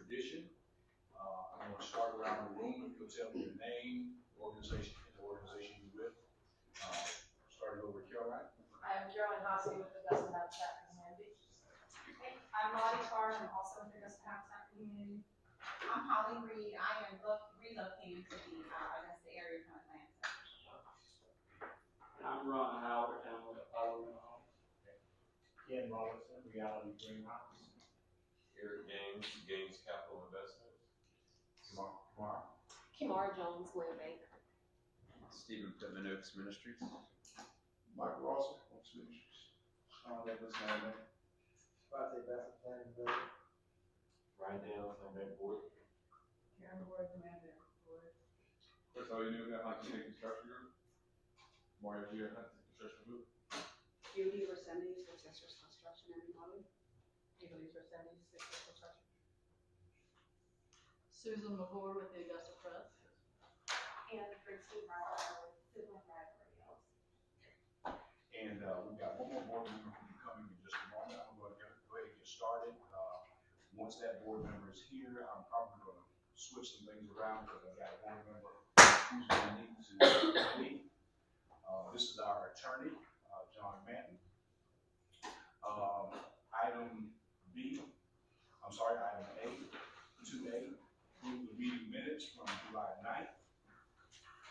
tradition. I'm going to start around the room. If you'll tell me your name, organization, and the organization you're with. Starting over with Caroline. I'm Caroline Hossie with Augusta Habitat Community. I'm Lottie Carr, I'm also with Augusta Habitat Community. I'm Holly Reed, I am relocating to the Augusta area from Atlanta. I'm Ron Howard, and I'm with Apollo. Ken Robertson, Reality Greenhouse. Eric Gaines Capital Investments. Kimara Jones, Land Bank. Stephen Pittman Oaks Ministries. Mike Ross, Oaks Ministries. Sean Edwards, Land Bank. Project Bassett Planning Building. Ryan Daniels, Land Bank Board. Karen Ward, Commander Board. Chris, all you knew about Huntington Construction Group. Mario G. Huntington Construction Group. Judy Resendez with Sisters Construction and Remodeling. Judy Resendez, Sisters Construction. Susan McCord with the Augusta Press. And Christine Marlowe with Civil Library Hills. And we've got one more board member who will be coming in just a moment. I'm going to go ahead and get started. Once that board member is here, I'm probably going to switch some things around because I've got a board member who's going to need to leave. This is our attorney, John Manton. Item A, 2A, approve the meeting minutes from July 9th.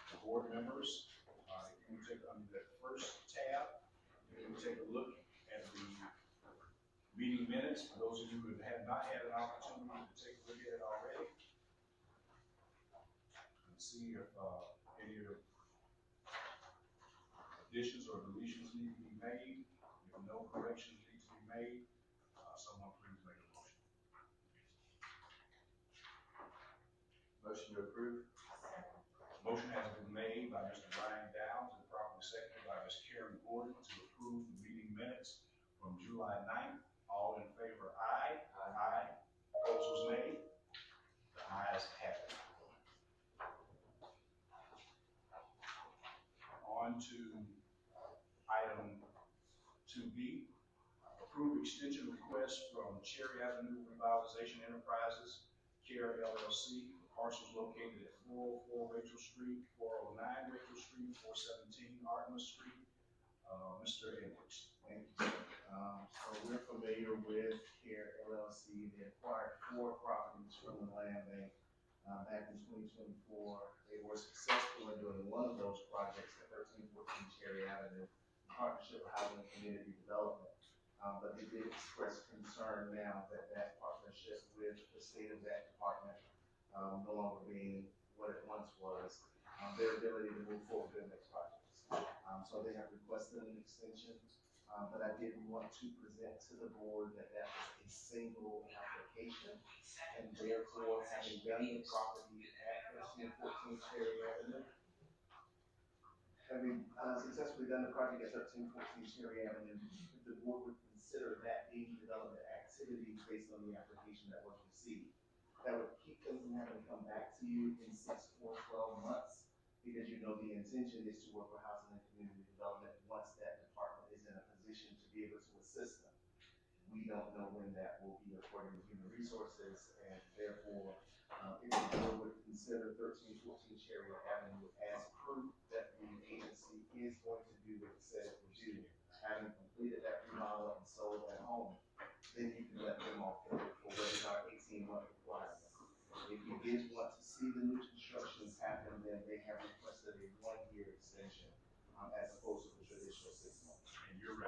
The board members, if you take under that first tab, you can take a look at the meeting minutes. For those of you who have not had an opportunity to take a look at it already, and see if any additions or deletions need to be made. If no corrections need to be made, someone please make a motion. Motion to approve. Motion has been made by Mr. Brian Downs and properly seconded by Ms. Karen Gordon to approve the meeting minutes from July 9th. All in favor, aye. Aye. Opposers, nay. The ayes have it. On to item 2B, approve extension request from Cherry Avenue Revitalization Enterprises, CARE LLC, parcels located at 404 Rachel Street, 409 Rachel Street, 417 Artemis Street. Mr. Edwards. Thank you. So we're familiar with CARE LLC. They acquired 4 properties from the land bank back in 2024. They were successful in doing one of those projects at 1314 Cherry Avenue, in partnership with Housing and Community Development. But they did express concern now that that partnership with the state of that department no longer being what it once was, their ability to move forward with the next projects. So they have requested an extension, but I didn't want to present to the board that that was a single application, and therefore having done the property at 1314 Cherry Avenue, having successfully done the project at 1314 Cherry Avenue, if the board would consider that being development activity based on the application that was received, that would keep them from having to come back to you in 6 or 12 months, because you know the intention is to work with Housing and Community Development once that department is in a position to be able to assist them. We don't know when that will be according to Human Resources, and therefore, if the board would consider 1314 Cherry Avenue as proof that the agency is going to do what it said it would do, having completed that remodel and sold that home, then you can let them off the hook for what is our 18-month requirement. If you did want to see the new constructions happen, then they have requested a 1-year extension as opposed to the traditional 6 months. And you're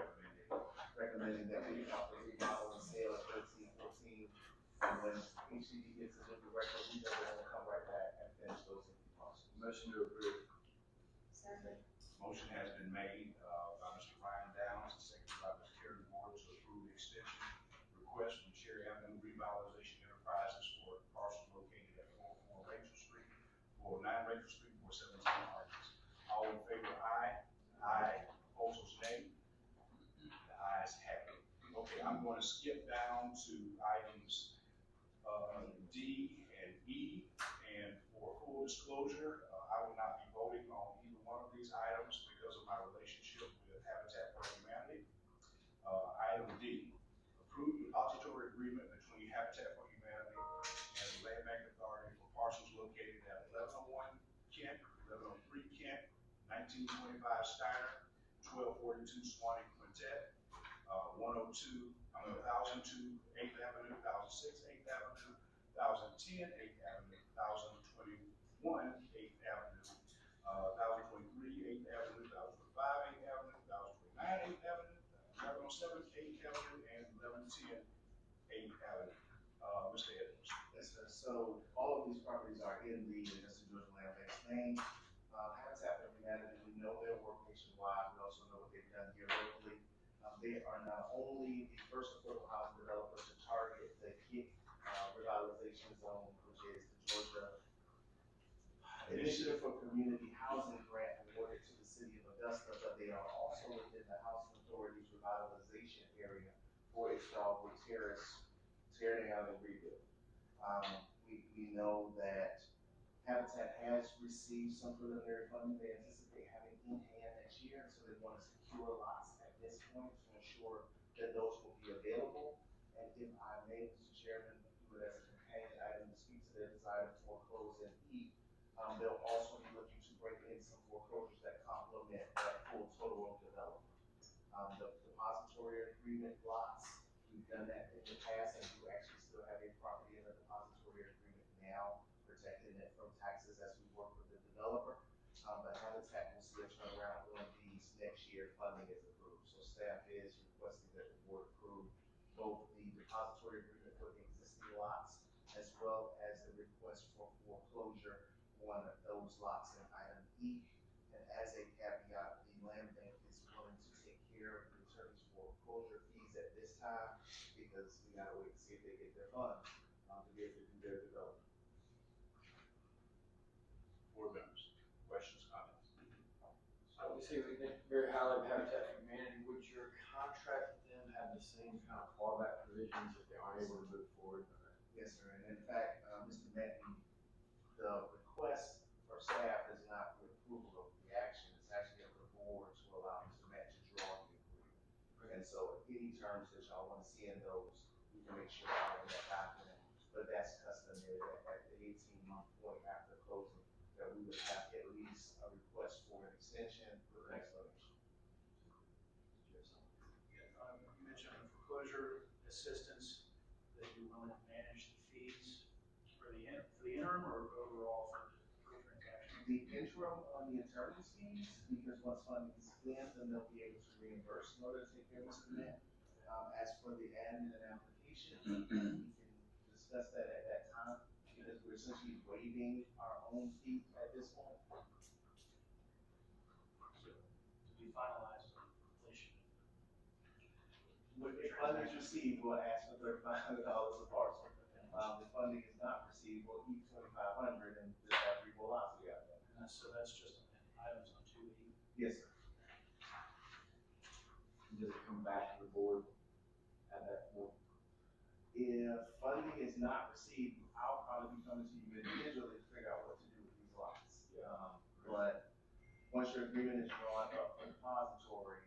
Recommending that we offer remodel and sale at 1314, and when HCD gets a new director, we know they're going to come right back and finish those empty parcels. Motion to approve. Second. Motion has been made by Mr. Brian Downs and seconded by Ms. Karen Gordon to approve the extension request from Cherry Avenue Revitalization Enterprises for parcels located at 404 Rachel Street, 409 Rachel Street, 417 Artemis. All in favor, aye. Aye. Opposers, nay. The ayes have it. Okay, I'm going to skip down to items D and E, and for full disclosure, I will not be voting on either one of these items because of my relationship with Habitat for Humanity. Item D, approve the depository agreement between Habitat for Humanity and 1925 Steiner, 1242 Swanee Quintet, 1002 8th Avenue, 1006 8th Avenue, 1010 8th Avenue, 1021 8th Avenue, 1023 8th Avenue, 1025 8th Avenue, 1029 8th Avenue, 1107 8th Avenue, and 1110 8th Avenue. Mr. Edwards. Yes, sir. So all of these properties are in the Augusta Georgia Land Bank's name. Habitat for Humanity, we know their work nationwide. We also know what they've done here locally. They are not only the first affordable housing developer to target the KIC revitalization zone, which is the Georgia Initiative for Community Housing Grant awarded to the city of Augusta, but they are also within the Housing Authority's revitalization area for its Dogwood Terrace tear down and rebuild. We know that Habitat has received some preliminary funding they anticipate having in hand next year, so they want to secure lots at this point to ensure that those will be available. And if I may, Mr. Chairman, do it as a companion item to speak to their desire to foreclose and eat, they'll also be looking to bring in some foreclosures that complement that full total of development. The depository agreement lots, we've done that in the past, and we actually still have a property in the depository agreement now, protecting it from taxes as we work with the developer. But Habitat will see a turnaround on these next year, funding is approved. So staff is requesting that the board approve both the depository agreement for the existing lots, as well as the request for foreclosure on those lots in item E. And as a caveat, the land bank is willing to take care of the attorney's foreclosure fees at this time, because we gotta wait to see if they get their funds, to be able to do their development. Board members, questions, comments? Obviously, we think very highly of Habitat for Humanity. Would your contract with them have the same kind of clawback provisions if they aren't able to move forward? Yes, sir. And in fact, Mr. Metton, the request for staff is not for approval of the action. It's actually up to the board to allow Mr. Metton to draw the agreement. And so any terms that y'all want to see in those, we can make sure y'all in that document. But that's customary that at the 18-month point after closing, that we would have at least a request for an extension with an explanation. You mentioned the foreclosure assistance, that you're willing to manage the fees for the interim or overall for the transaction? The interim on the attorney's fees, because once funding is in, then they'll be able to reimburse in order to take care of Mr. Net. As for the admin and application, we can discuss that at that time, because we're essentially waiving our own fee at this point. To be finalized on completion. If funding is received, we'll ask for $3,500 a parcel. If funding is not received, we'll keep $2,500 and just have 3 more lots we got there. So that's just items on 2E. Yes, sir. Does it come back to the board at that point? If funding is not received, I'll probably be coming to you individually to figure out what to do with these lots. But once your agreement is drawn up for depository,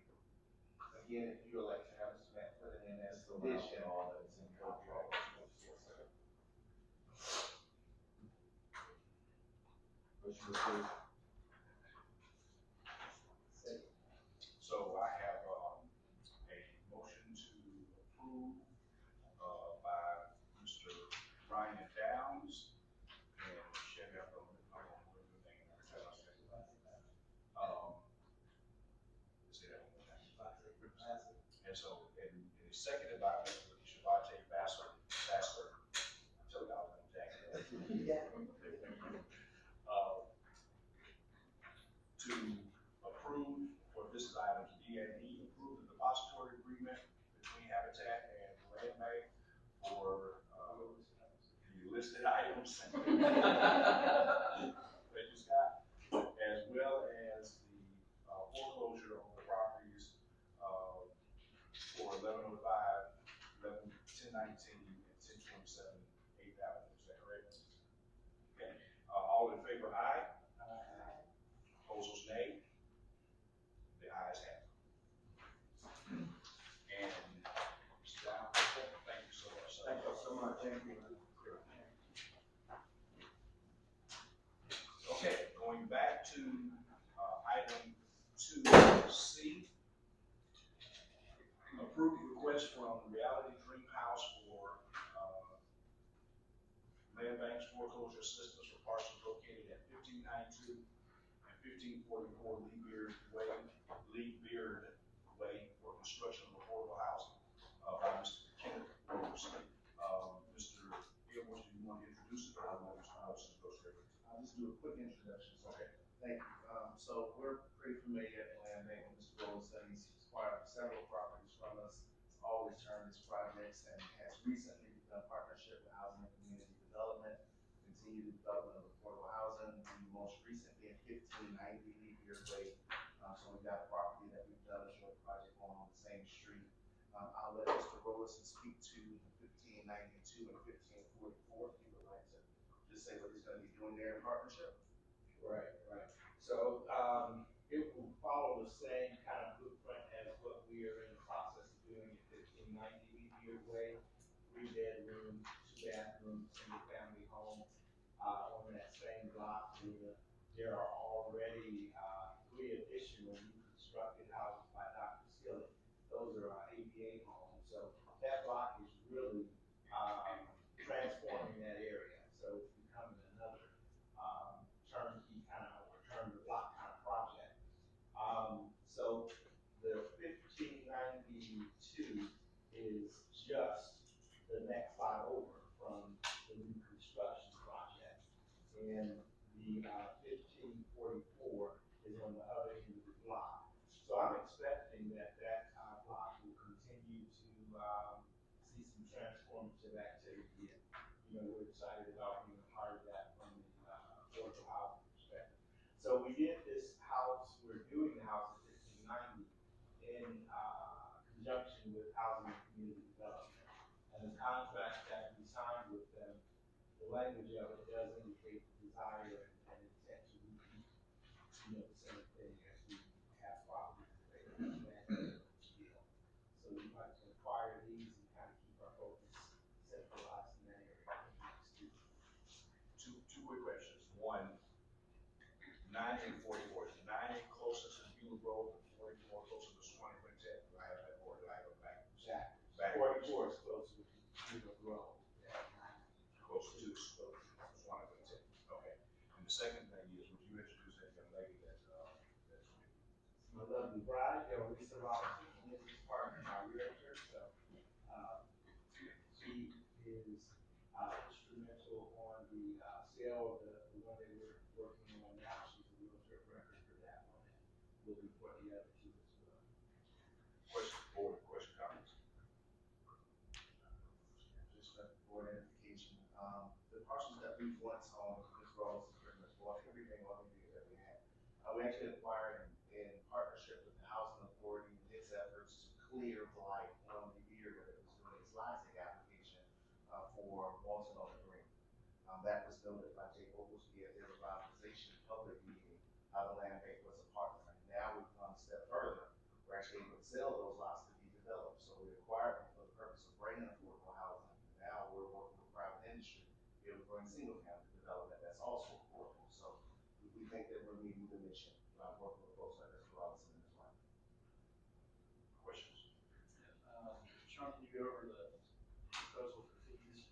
again, if you elect to have Mr. Matt put it in as a condition, all that's in control. Motion approved. So I have, a motion to approve, by Mr. Ryan Downs and Chevy, I don't know the name, every time I say it. Say that one more time. And so, and it's seconded by Mr. Shabbat Vassar. I'm telling y'all, I'm Jack. To approve, for this is items D and E, approve the depository agreement between Habitat and the Land Bank for, the listed items. Thank you, Scott. As well as the, foreclosure on the properties, for 1105, 1019, and 1027 8th Avenue. Is that correct? Okay. All in favor, aye. Opposers, nay. The ayes have it. And Mr. Down, thank you so much. Thank you so much. Thank you. Okay, going back to, item foreclosure assistance for parcels located at 1592 and 1544 Lee Beard Way for construction of affordable housing, by Mr. Kenneth Rose. Mr. Edwards, do you want to introduce it, or I'll let Mr. Wilson go straight into it? I'll just do a quick introduction. Okay. Thank you. So we're pretty familiar at Land Bank with Mr. Rolson. He's acquired several properties from us. He's always turned his projects and has recently begun partnership with Housing and Community Development, continued development of affordable housing, and most recently at 1590 Lee Beard Way. So we've got a property that we've done a short project on the same street. I'll let Mr. Rolson speak to 1592 and 1544 if you would like to just say what he's going to be doing there in partnership. Right. So, it will follow the same kind of blueprint as what we are in the process of doing at 1590 Lee Beard Way, 3-bedroom, 2-bathroom, single-family home, on that same block. There are already, 3 additional new constructed houses by Dr. Skillet. Those are ADA homes, so that block is really, transforming that area. So it's becoming another, turnkey kind of, or turn the block kind of project. So the 1592 is just the next lot over from the new construction project. And the 1544 is on the other end of the block. So I'm expecting that block will continue to see some transformative activity. And, we're excited about being a part of that from the affordable housing perspective. So we did this house, we're doing the house at 1590 in conjunction with Housing and Community Development. And the contract that we signed with them, the language of it does indicate the desire and intent to repeat, the same thing as we have properties available. So we'd like to acquire these and kind of keep our focus centralized in that area. Two quick questions. One, 90 and 44. Is 90 closer to Beulah Road and 44 closer to Swanee Quintet? Do I have that order? I go back. Back. 44 is closer to Beulah Road. Closer to Swanee Quintet. Okay. And the second thing is, would you introduce that young lady that's my lovely bride, Lisa Robinson, and his partner, my realtor. So, she is instrumental on the sale of the one that we're working on now. She's a realtor of record for that one, and will be for the other 2 as well. Question, comments? Just for identification, the parcels that we once owned, Ms. Rose has pretty much bought everything on the deal that we had. We actually acquired in partnership with the Housing Authority in its efforts to clear blight on the year when it was doing its LIHTC application for Walton on the Green. That was noted by Jay Oglesby at their revitalization public meeting. The Land Bank was a partner. And now we've gone a step further. We're actually able to sell those lots to be developed. So we acquired them for the purpose of bringing affordable housing. Now we're working with private industry to be able to bring single-family development that's also affordable. So we think that we're meeting the mission, working with folks like Mr. Robinson and his wife. Questions? Sean, can you go over the proposal for fees?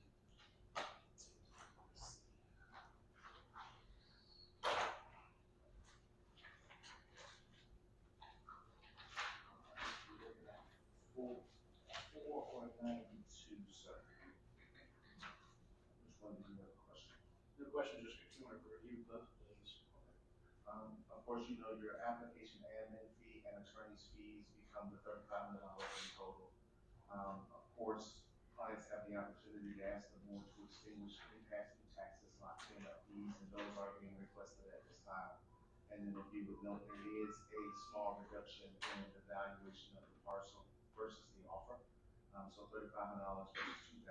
Four or 92, sir. Which one did you have a question? The question is just, if you want to review both of those. Of course, your application admin fee and attorney's fees become the $3,500 in total. Of course, clients have the opportunity to ask the board to extinguish any past due taxes, not cleanup fees, and those are being requested at this time. And then if you would note, there is a small reduction in the valuation of the parcel versus the offer. So $3,500 versus $2,000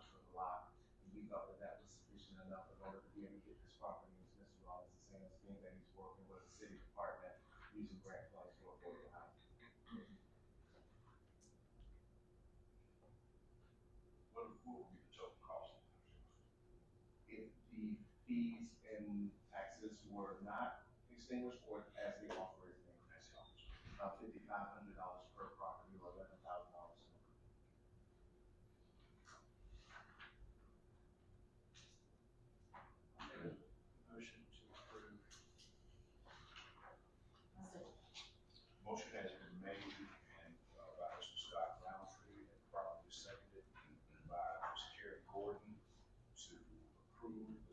for the lot. And we thought that was sufficient enough in order to be able to get this property, as Mr. Rollins is saying, it's being that he's working with the city department using grant funds for affordable housing. What will be the total cost? If the fees and taxes were not extinguished or as the offer is being extinguished, $5,500 per property or $11,000 per.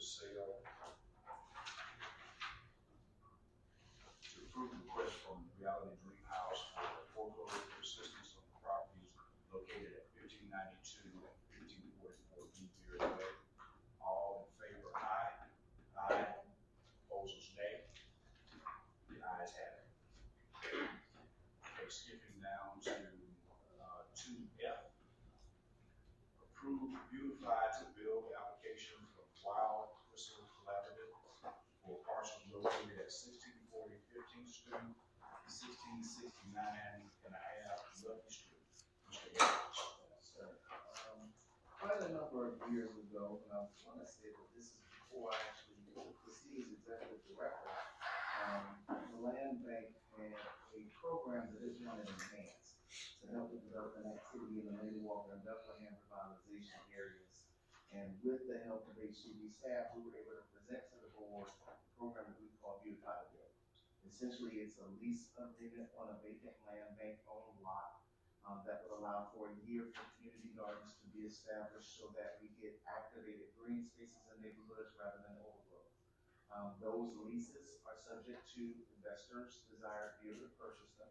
sale. To approve the request from Reality Dream House for foreclosure assistance on properties located at 1592 and 1544 New Beard Way. All in favor, aye. Aye. Opposers, nay. The ayes have it. Okay, skipping down to, 2F. Approve Beautify to Build application from Wild Whistle Collaborative for parcels located at 1640 15th Street, 1669 and a half Lucky Street. Mr. Edwards. Sir, quite a number of years ago, and I want to say that this is before I actually took the seat as executive director, the land bank had a program that it wanted enhanced to help with development activity in the Lady Walker and Bethlehem revitalization areas. And with the help of HCD staff, we were able to present to the board a program that we call Beautify the Build. Essentially, it's a lease agreement on a vacant land bank owned lot that would allow for a year for community gardens to be established so that we get activated green spaces in neighborhoods rather than overgrowth. Those leases are subject to investors' desire to be able to purchase them.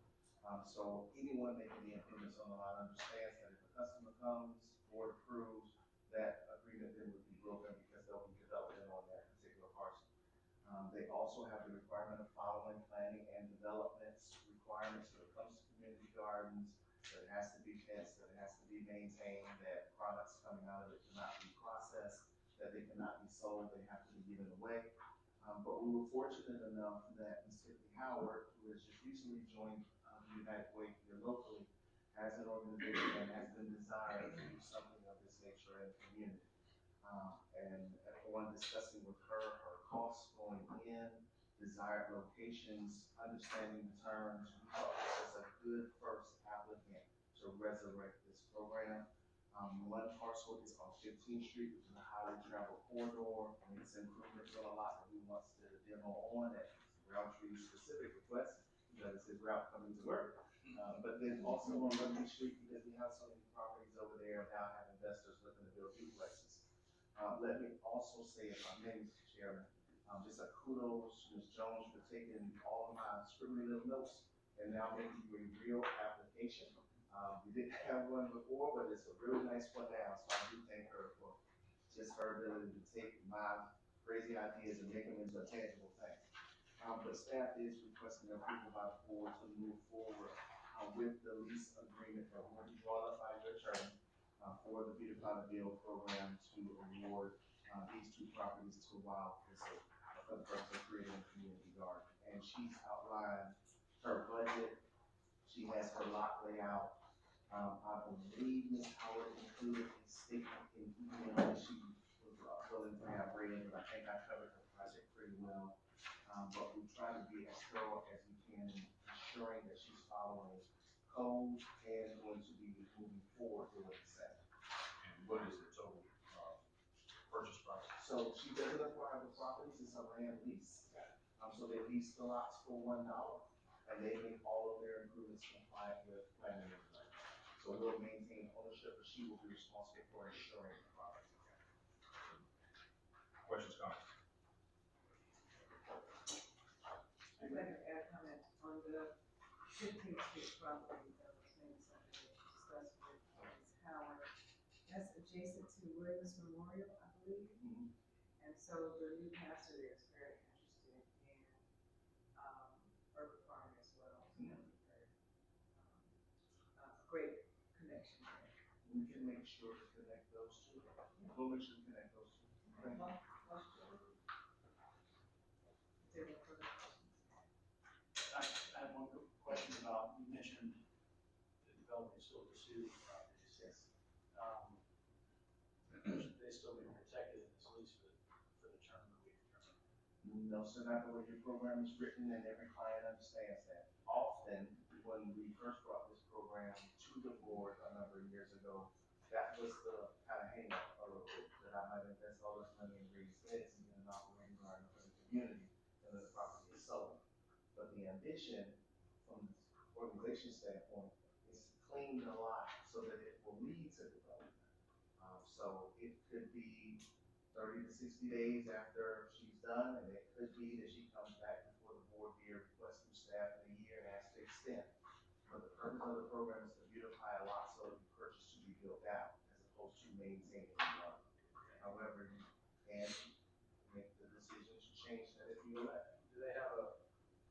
So anyone making the improvements on the lot understands that if a customer comes, board approves, that agreement then would be broken because they'll be developing on that particular parcel. They also have the requirement of following planning and developments requirements when it comes to community gardens, that it has to be fenced, that it has to be maintained, that products coming out of it cannot be processed, that they cannot be sold, they have to be given away. But we were fortunate enough that Ms. Tiffany Howard, who has just recently joined the United Way here locally, has an organization and has been desired to do something of this nature in the community. And upon discussing with her costs going in, desired locations, understanding the terms, we thought this was a good first applicant to resurrect this program. One parcel is on 15th Street, which is a highly traveled corridor, and it's improvements on a lot that we want to demo on at Roundtree specific request, because it's his route coming to work. But then also on Lucky Street, because we have so many properties over there, now have investors looking to build duplexes. Let me also say, if I may, Mr. Chairman, just a kudos to Ms. Jones for taking all of my scribbly little notes and now making you a real application. We didn't have one before, but it's a really nice one now, so I do thank her for just her ability to take my crazy ideas and make them into a tangible thing. But staff is requesting approval by the board to move forward with the lease agreement that will be drawn up by your attorney for the Beautify the Build program to award these two properties to Wild Whistle for the purpose of creating a community garden. And she's outlined her budget. She has her lot layout. I believe Ms. Howard included a statement in email that she was willing to have read, but I think I covered her project pretty well. But we try to be as thorough as we can in ensuring that she's following code and going to be moving forward with what it said. And what is the total purchase price? So she doesn't acquire the properties, it's a land lease. So they lease the lots for $1, and they make all of their improvements compliant with planning and design. So we'll maintain ownership, but she will be responsible for ensuring the property. Questions, comments? I'd like to add a comment on the 15th Street property that was maybe something we discussed with Ms. Howard. That's adjacent to Williams Memorial, I believe. And so the new pastor there is very interested in urban farming as well. So that would be very, a great connection there. We can make sure to connect those two. We'll make sure to connect those two. Okay. Is there any further questions? I have one question about, you mentioned the developer still pursue these properties. Yes. Should they still be protected in this lease for the term that we determined? No, sir, not the way your program is written, and every client understands that. Often, when we first brought this program to the board a number of years ago, that was the kind of hang up a little bit, that I might invest all this money in raised beds and get an operating garden for the community, and then the property is sold. But the ambition from the organization standpoint is to clean the lot so that it will lead to development. So it could be 30 to 60 days after she's done, and it could be that she comes back before the board via request from staff in a year and asks to extend. But the purpose of the program is to beautify a lot so it can purchase to be built out, as opposed to maintaining the lot. However, you can make the decision to change that if you elect. Do they have a,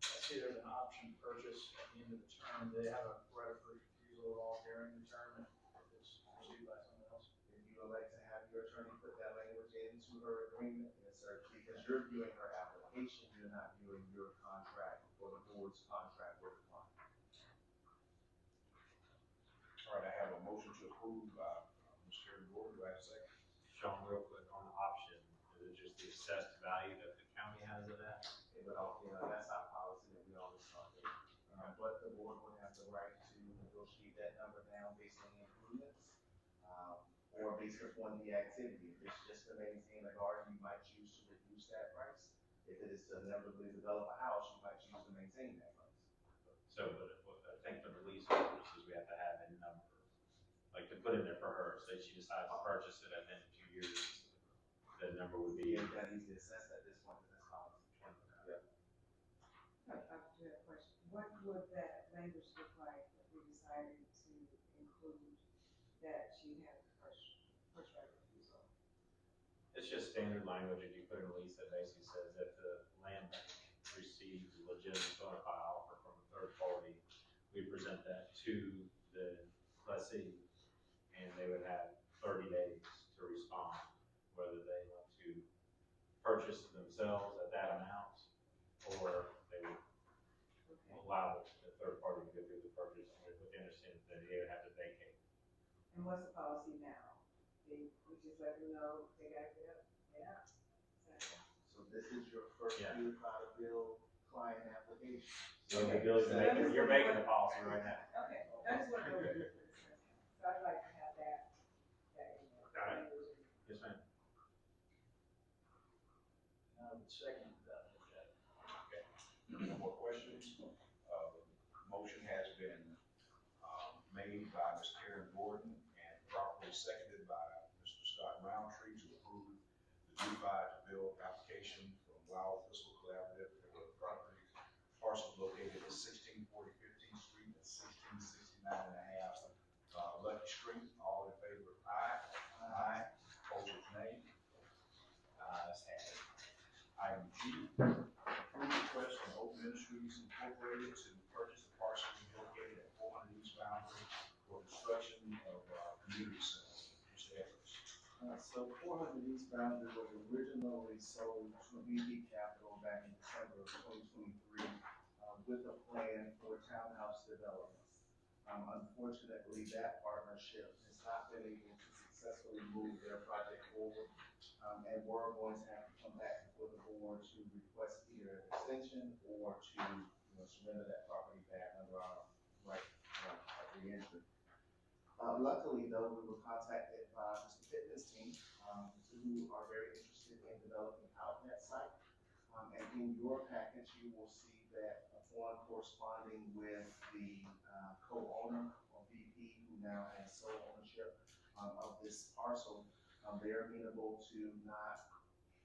let's say there's an option purchase at the end of the term, do they have a right of first refusal at all during the term if it's pursued by someone else? If you elect to have your attorney put that language into her agreement, yes, sir, because you're viewing her application, you're not viewing your contract or the board's contract with the client. All right, I have a motion to approve by Ms. Terry Gordon. Do I have a second? Sean, real quick on the option, is it just the assessed value that the county has of that? It would all, that's our policy that we always talk about. But the board would have the right to negotiate that number down based on the improvements, or based upon the activity. If it's just to maintain a garden, you might choose to reduce that price. If it is to inevitably develop a house, you might choose to maintain that price. So, but I think for the lease purposes, we have to have a number, like to put in there for her, say she decides to purchase it and then in 2 years, the number would be. Yeah, that needs to assess at this point, because that's policy. Yeah. I do have a question. What would that language look like if we decided to include that she had first right of refusal? It's just standard language if you put in a lease that basically says if the land bank receives a legitimate bona fide offer from a third party, we present that to the lessee, and they would have 30 days to respond, whether they want to purchase themselves at that amount, or they would Okay. allow the third party to go through the purchase with the understanding that they would have to vacate. And what's the policy now? We just let them know they gotta get up, get out. So this is your first Yeah. beautify to build client application. So the bill is making, you're making the policy right now. Okay, I just want to go over this for a second. So I'd like to have that in there. Got it. Language in there. Yes, ma'am. And I would second that. Okay. No more questions? Motion has been, made by Ms. Karen Gordon and properly seconded by Mr. Scott Roundtree to approve the Dubai to build application from Wild Thistle Collaborative for the property parcel located at 1640 15th Street and 1669 and a half Lucky Street. All in favor, aye. Aye. Opposed, nay. Ayes have it. Item G, approve request from Oak Ministries Incorporated to purchase the parcel located at 400 East Boundary for construction of community center. Mr. Edwards. So 400 East Boundary was originally sold to BB Capital back in December of 2023 with a plan for townhouse development. Unfortunately, that partnership has not been able to successfully move their project forward, and we're going to have to come back before the board to request either an extension or to surrender that property back under our right of reentry. Luckily, though, we were contacted by Mr. Pittman's team, who are very interested in developing out that site. And in your package, you will see that upon corresponding with the co-owner or VP, who now has sole ownership of this parcel, they are amenable to not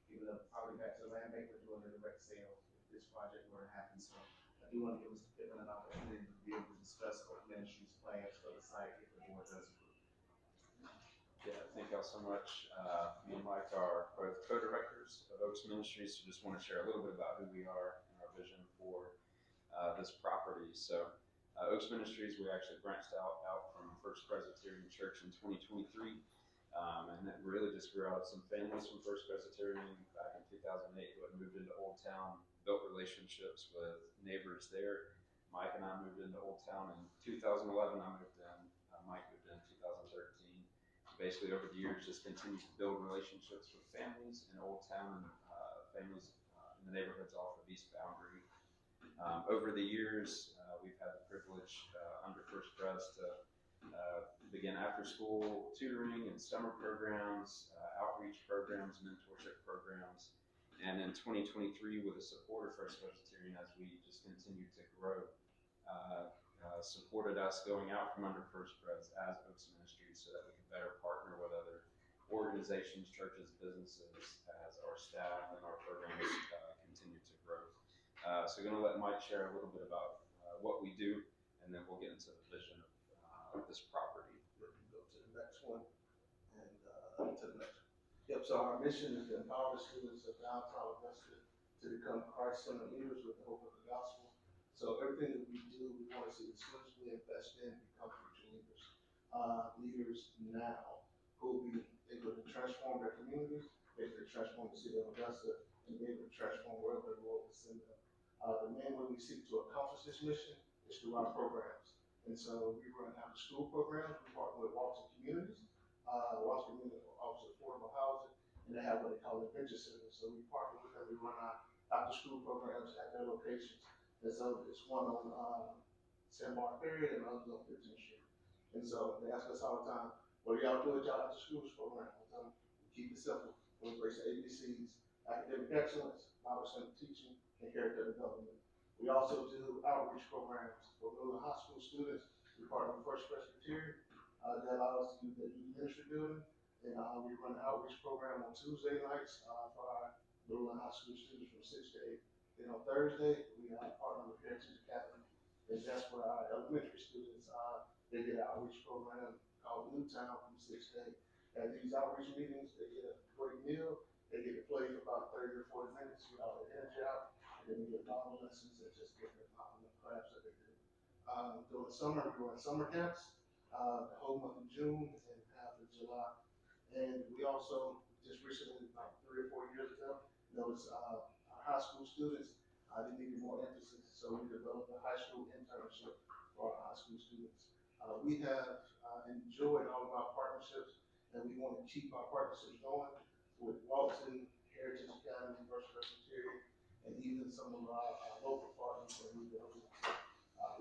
giving the property back to the land bank, but doing a direct sale if this project were to happen. So I do want to give Mr. Pittman an opportunity to be able to discuss Oak Ministries' plans for the site if the board does approve. Yeah, thank y'all so much. Me and Mike are both co-directors of Oaks Ministries, so just want to share a little bit about who we are and our vision for this property. So Oaks Ministries, we actually branched out from First Presbyterian Church in 2023, and that really just grew out of some families from First Presbyterian back in 2008 who had moved into Old Town, built relationships with neighbors there. Mike and I moved into Old Town in 2011. I moved in. Mike moved in 2013. Basically, over the years, just continued to build relationships with families in Old Town and families in the neighborhoods off of East Boundary. Over the years, we've had the privilege under First Pres to begin after-school tutoring and summer programs, outreach programs, mentorship programs. And in 2023, with the support of First Presbyterian, as we just continued to grow, supported us going out from under First Pres as Oaks Ministries so that we could better partner with other organizations, churches, businesses, as our staff and our programs continue to grow. So going to let Mike share a little bit about what we do, and then we'll get into the vision of this property. Let me go to the next one, and to the next one. Yep, so our mission is to empower the students of downtown Augusta to become Christ-centered leaders with the hope of the gospel. So everything that we do, we want to see the students we invest in become future leaders. Leaders now who will be able to transform their communities, able to transform the city of Augusta, and be able to transform wherever the Lord will send them. The main way we seek to accomplish this mission is through our programs. And so we run after-school programs. We partner with Walton Communities. Walton Community offers affordable housing, and they have what they call adventure centers. So we partner with them. We run our after-school programs at their locations. And so it's one on San Mark Ferry and others on 15th Street. And so they ask us all the time, what do y'all do at y'all after-school program? We tell them, we keep it simple. We embrace the ABCs, academic excellence, Bible-centered teaching, and character development. We also do outreach programs for middle and high school students. We partner with First Presbyterian that allows us to do the youth ministry building. And we run an outreach program on Tuesday nights for our middle and high school students from 6 to 8. Then on Thursday, we partner with Heritage Academy. And that's where our elementary students, they get an outreach program called Newtown from 6 to 8. At these outreach meetings, they get a great meal. They get to play for about 30 or 40 minutes, get all their energy out. And then we get Bible lessons and just different crafts that they do. During summer, we run summer camps, the whole month of June and half of July. And we also, just recently, about 3 or 4 years ago, noticed our high school students, they needed more emphasis. So we developed a high school internship for our high school students. We have enjoyed all of our partnerships, and we want to keep our partnerships going with Walton, Heritage Academy, First Presbyterian, and even some of our local partners that we've been able to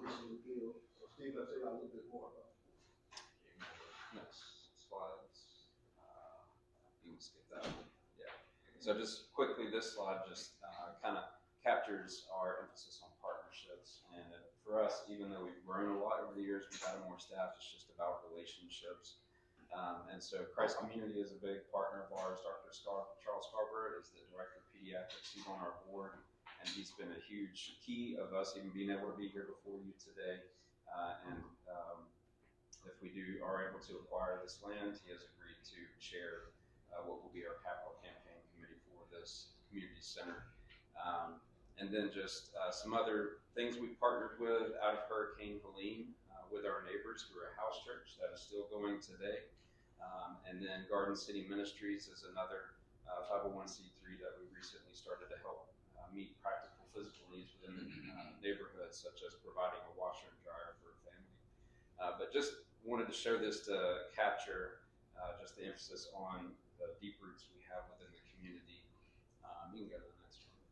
recently build. So Steve, I'll tell you a little bit more about it. Next slides. You can skip that one. Yeah. So just quickly, this slide just kind of captures our emphasis on partnerships. And for us, even though we've grown a lot over the years, we've added more staff, it's just about relationships. And so Christ Community is a big partner of ours. Dr. Charles Scarborough is the director of pediatrics. He's on our board, and he's been a huge key of us even being able to be here before you today. If we are able to acquire this land, he has agreed to chair what will be our capital campaign committee for this community center. And then just some other things we've partnered with out of Hurricane Helene with our neighbors through a house church that is still going today. And then Garden City Ministries is another 501c3 that we recently started to help meet practical physical needs within the neighborhood, such as providing a washer and dryer for a family. But just wanted to show this to capture just the emphasis on the deep roots we have within the community. You can go to the next one.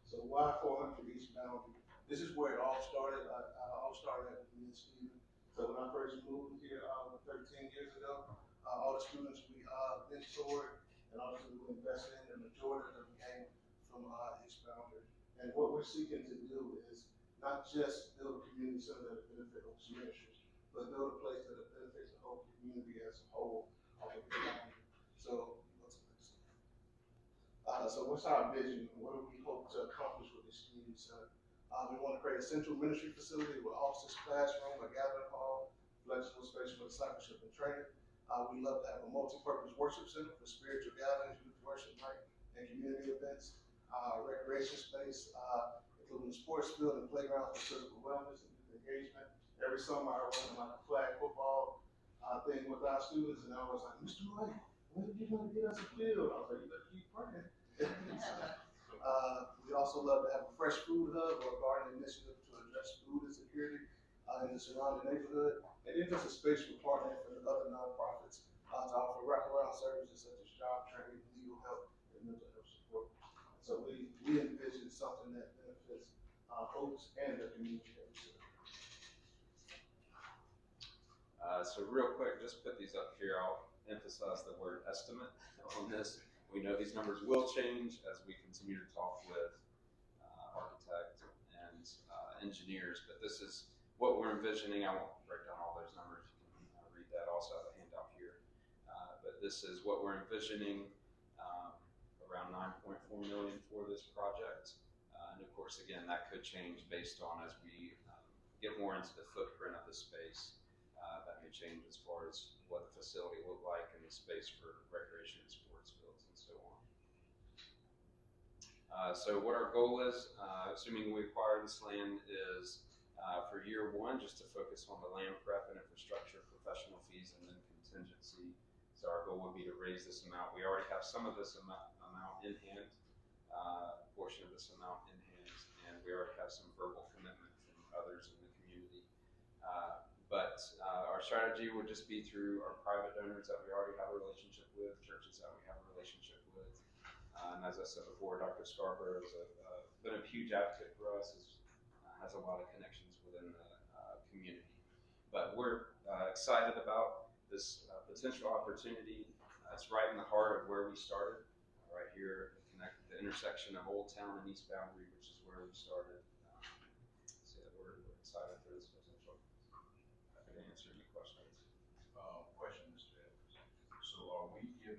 So why 400 East Boundary? This is where it all started. All started with me and Steven. So when I first moved here 13 years ago, all the students we mentored and all the students we invested in, the majority of them came from East Boundary. And what we're seeking to do is not just build a community center that will benefit Oaks Ministries, but build a place that will benefit the whole community as a whole off of the boundary. So, so what's our vision? What do we hope to accomplish with this community center? We want to create a central ministry facility with offices, classroom, a gathering hall, flexible space for discipleship and training. We love to have a multi-purpose worship center for spiritual gatherings, youth worship night, and community events. Recreation space, including a sports field and playground for physical wellness and youth engagement. Every summer I run like a flag football thing with our students, and I was like, Mr. White, when are you going to get us a field? I was like, you better keep praying. We also love to have a fresh food hub or a garden initiative to address food insecurity in the surrounding neighborhood. And then just a space for partnering for other nonprofits to offer wraparound services such as job training, legal help, and mental health support. So we envision something that benefits Oaks and the community that we serve. So real quick, just put these up here. I'll emphasize the word estimate on this. We know these numbers will change as we continue to talk with architects and engineers, but this is what we're envisioning. I won't break down all those numbers. You can read that also. I have a handout here this is what we're envisioning, around 9.4 million for this project. And of course, again, that could change based on as we get more into the footprint of the space. That may change as far as what the facility will look like and the space for recreation and sports fields and so on. So what our goal is, assuming we acquire this land, is for year one, just to focus on the land prep and infrastructure, professional fees, and then contingency. So our goal would be to raise this amount. We already have some of this amount in hand, a portion of this amount in hand, and we already have some verbal commitment from others in the community. But our strategy would just be through our private donors that we already have a relationship with, churches that we have a relationship with. And as I said before, Dr. Scarborough has been a huge advocate for us, has a lot of connections within the community. But we're excited about this potential opportunity. It's right in the heart of where we started, right here, the intersection of Old Town and East Boundary, which is where we started. So yeah, we're excited for this potential. Happy to answer any questions. Question, Mr. Evans. So are you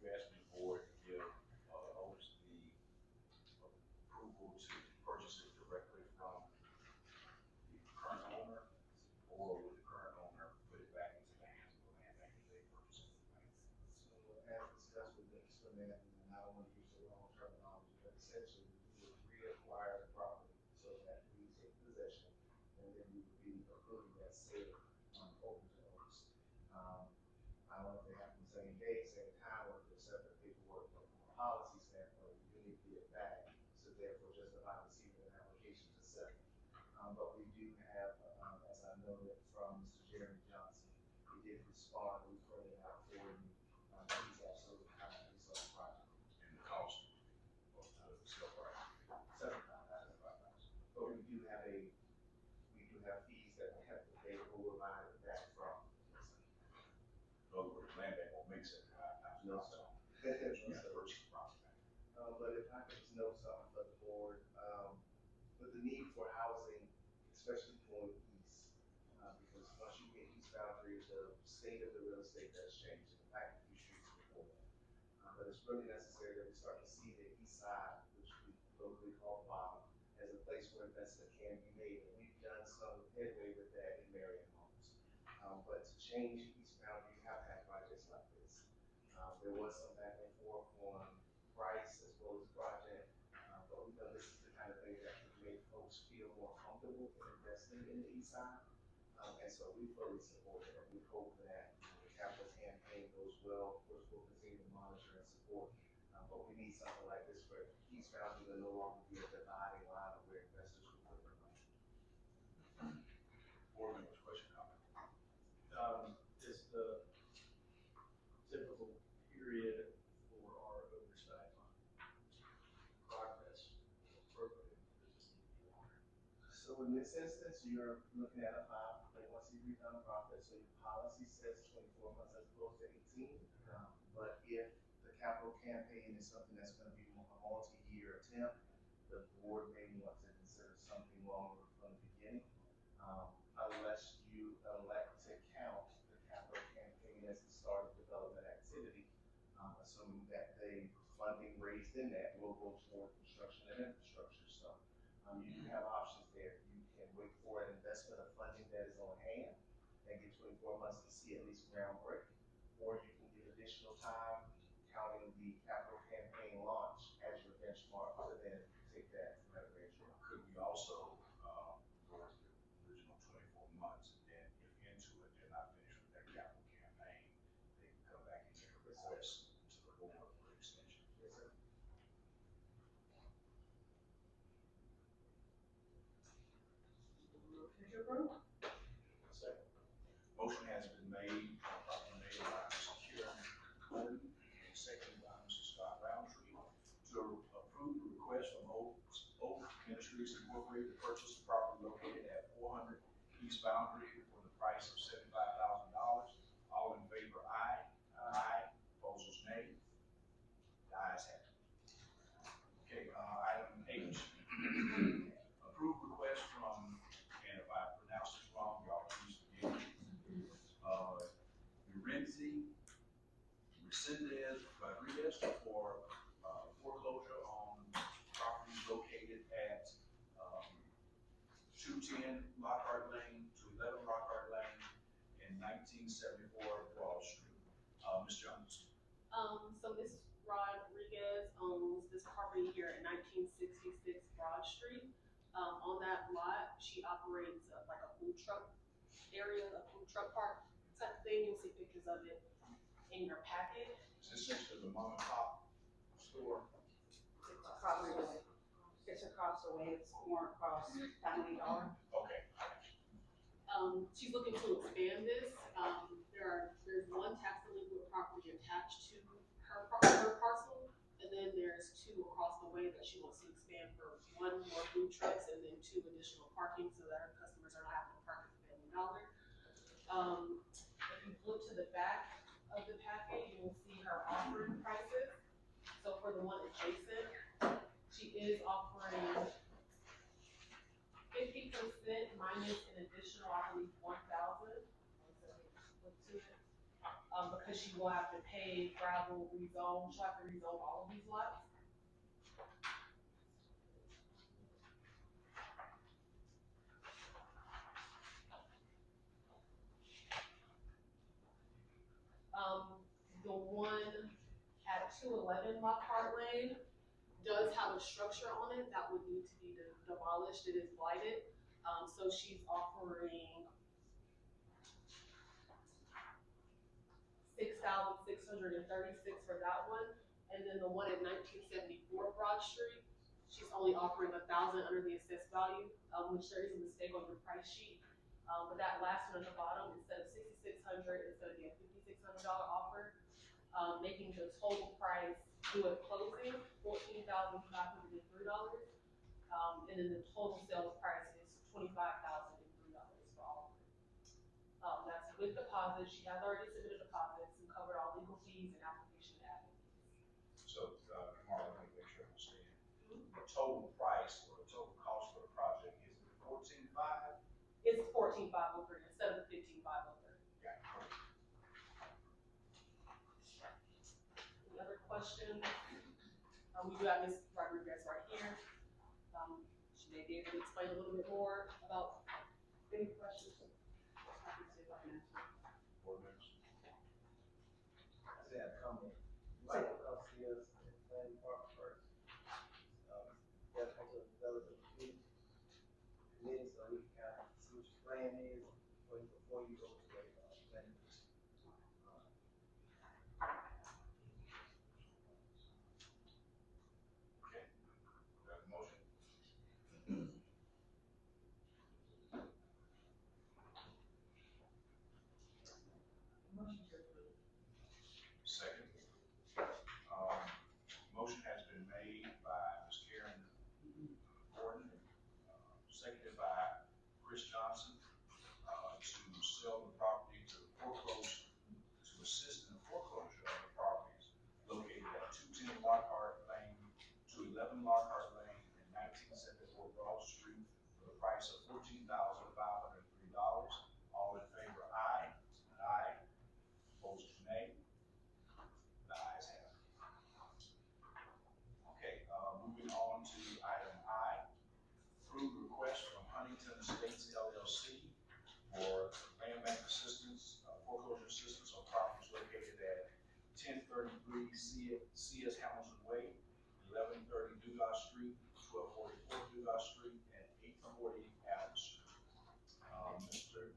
asking the board to give Oaks the approval to purchase it directly from the current owner, or would the current owner put it back into the hands of the land bank if they purchase it? So as discussed with Mr. Mann, and I don't want to use the wrong terminology, but essentially we would reacquire the property so that we take possession, and then we would be approving that sale over to Oaks. I don't know if they happen the same day, same time, or if they're separate paperwork, but from a policy standpoint, we do need to get it back, so therefore justify receiving an application to sell. But we do have, as I noted from Mr. Jeremy Johnson, he did respond, we printed it out for you. He's absolutely behind the project. And the cost of the sale price? $75,000. But we do have fees that we have to pay over line back from. In other words, land bank won't make $75,000. No, sir. You have to purchase the property back. But if I could just note something for the board, with the need for housing, especially going east, because once you get east boundary, the state of the real estate does change, and in fact, a few streets before that. But it's really necessary that we start to see the east side, which we locally call the bottom, as a place where investment can be made, and we've done some headway with that in Marion Homes. But to change east boundary, you have to have projects like this. There was some back and forth on price as well as project, but we know this is the kind of thing that would make folks feel more comfortable in investing in the east side. And so we fully support it, and we hope that the capital campaign goes well. Of course, we'll continue to monitor and support, but we need something like this where east boundary will no longer be a dividing line of where investors will put their money. Board members, question, comment? Is the typical period for our oversight on progress appropriate, or does it need to be longer? So in this instance, you're looking at a 5.1C3 nonprofit, so your policy says 24 months as opposed to 18. But if the capital campaign is something that's going to be a multi-year attempt, the board may want to consider something longer from the beginning, unless you elect to count the capital campaign as the start of development activity, assuming that the funding raised in that will go toward construction and infrastructure. So you do have options there. You can wait for an investment of funding that is on hand and get 24 months to see at least ground break, or you can get additional time counting the capital campaign launch as your benchmark to then take that renovation. Could we also go with the original 24 months, and then if into it they're not finished with their capital campaign, they can come back and make a request to the board for extension? Yes, sir. Motion to approve? Second. Motion has been made, properly made by Mr. Kieran Gordon, and seconded by Mr. Scott Roundtree, to approve the request from Oak Ministries Incorporated to purchase the property located at 400 East Boundary for the price of $75,000. All in favor, aye. Aye. Opposers, nay. The ayes have it. Okay, item H. Approved request from, and if I pronounce this wrong, y'all please forgive me. Urenzi Martinez Rodriguez for foreclosure on properties located at 210 Lockhart Lane, 211 Lockhart Lane, and 1974 Broad Street. Ms. Jones. So Ms. Rodriguez owns this property here at 1966 Broad Street. On that lot, she operates like a food truck area, a food truck park type of thing. You'll see pictures of it in your packet. Is this just the mom and pop store? It's across the way, it's more across Family Dollar. Okay. She's looking to expand this. There's one tax delinquent property attached to her parcel, and then there's two across the way that she wants to expand for one more food trucks and then two additional parking so that her customers are not having to park at the Family Dollar. If you flip to the back of the packet, you will see her offering prices. So for the one adjacent, she is offering 50% minus an additional, I believe, 1,000. Because she will have to pay gravel rezone, she'll have to rezone all of these lots. The one at 211 Lockhart Lane does have a structure on it that would need to be demolished. It is blighted. So she's offering 6,636 for that one. And then the one at 1974 Broad Street, she's only offering 1,000 under the assessed value, which there is a mistake on your price sheet. But that last one at the bottom, instead of 6,600, it's going to be a $5,600 offer, making the total price due at closing $14,503. And then the total sales price is $25,003 for all of it. That's with deposits. She has already submitted deposits and covered all legal fees and application admin fees. So, Marla, let me make sure I understand. The total price or the total cost for the project is $14,500? It's $14,503 instead of the $15,503. Yeah. Any other questions? We do have Ms. Rodriguez right here. She may be able to explain a little bit more about any questions. Happy to see if I can answer. Board members? I just had a comment. Michael Garcia's planning part first. Definitely to develop a committee so we can kind of see what your plan is before you go to a planning. Okay. Do I have a motion? Motion to approve. Second. Motion has been made by Ms. Karen Gordon, seconded by Chris Johnson, to sell the property to foreclose, to assist in the foreclosure of the properties located at 210 Lockhart Lane, 211 Lockhart Lane, and 1974 Broad Street for the price of $14,503. All in favor, aye. Aye. Opposed, nay. The ayes have it. Okay, moving on to item I. Approve request from Huntington Estates LLC for land bank assistance, foreclosure assistance on properties located at 1033 C.S. Hamilton Way, 1130 Dugas Street, 1244 Dugas Street, and 840 Adams Street.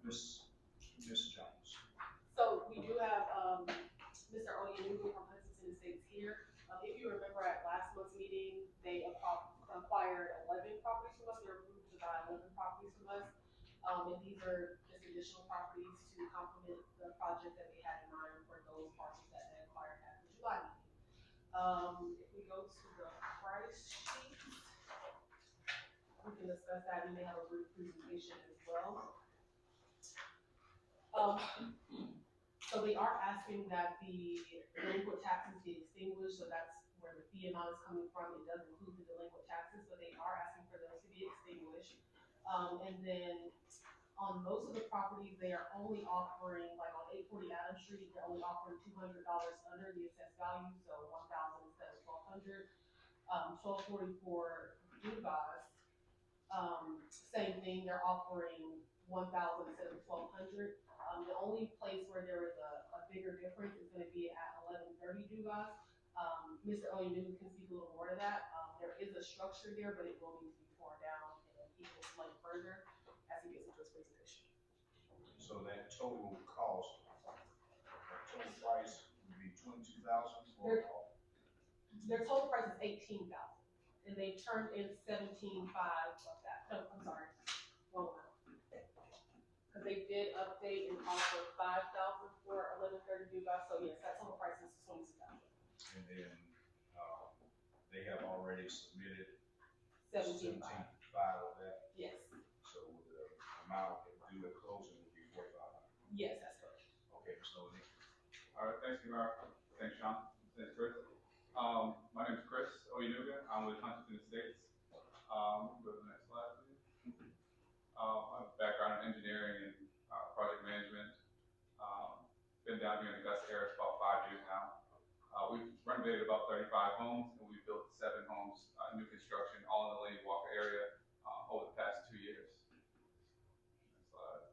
Ms. Jones. So we do have Mr. Oyenugu from Huntington Estates here. If you remember at last month's meeting, they acquired 11 properties from us. They were approved to buy 11 properties from us. And these are just additional properties to complement the project that they had in mind for those parcels that they acquired at the July meeting. If we go to the price sheet, we can discuss that. We may have a brief presentation as well. So they are asking that the delinquent taxes be extinguished, so that's where the fee amount is coming from. It does include the delinquent taxes, but they are asking for those to be extinguished. And then On most of the properties, they are only offering, like on 840 Adams Street, they're only offering $200 under the assessed value, so 1,000 instead of 1,200. 1244 Dugas, same thing, they're offering 1,000 instead of 1,200. The only place where there is a bigger difference is gonna be at 1130 Dugas. Mr. Oyenu can speak a little more to that. There is a structure there, but it will need to be torn down, and he will explain further as he gets into his presentation. So that total cost, that total price would be 22,000 for all? Their total price is 18,000, and they turned in 17,500 of that. No, I'm sorry, wrong amount. Because they did update and offer 5,000 for 1130 Dugas, so yes, that total price is 22,000. And then, they have already submitted 17,500. 17,500 of that, Yes, so the amount due at closing would be 4,500. yes, that's correct. Okay, Ms. Nolan. All right, thanks, Mayor. Thanks, Sean. Thanks, Chris. My name is Chris Oyenuga. I'm with Huntington Estates. Go to the next slide, please. I have a background in engineering and project management. Been down here in the Augusta area for about 5 years now. We've renovated about 35 homes, and we've built 7 homes, new construction, all in the Lane Walker area over the past 2 years. Next slide.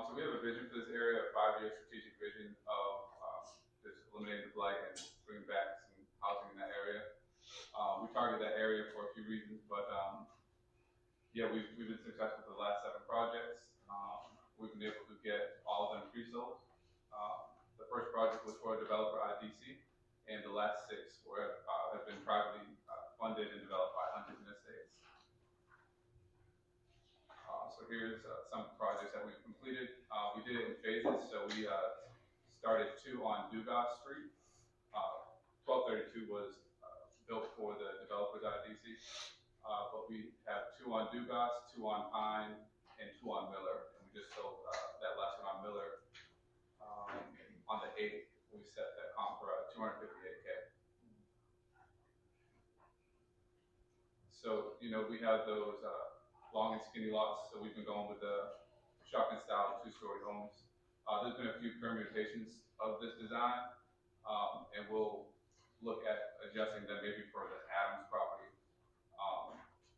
So we have a vision for this area, a 5-year strategic vision of just eliminating the blight and bringing back some housing in that area. We target that area for a few reasons, but yeah, we've been successful with the last 7 projects. We've been able to get all of them pre-sold. The first project was for a developer out of DC, and the last 6 have been privately funded and developed by Huntington Estates. So here's some projects that we've completed. We did it in phases, so we started 2 on Dugas Street. 1232 was built for the developers out of DC, but we have 2 on Dugas, 2 on Pine, and 2 on Miller, and we just sold that last one on Miller. On the 8th, we set that comp for $258K. So, you know, we have those long and skinny lots, so we've been going with the shotgun style 2-story homes. There's been a few permutations of this design, and we'll look at adjusting them maybe for the Adams property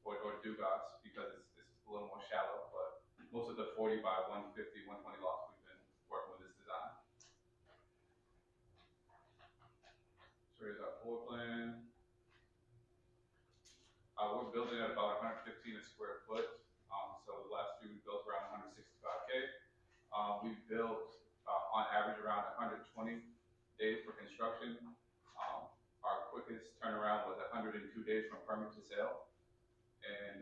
or Dugas, because it's a little more shallow, but most of the 40 by 150, 120 lots we've been working with this design. So here's our floor plan. We're building at about 115 a square foot. So the last few we built around 165K. We've built on average around 120 days for construction. Our quickest turnaround was 102 days from permit to sale. And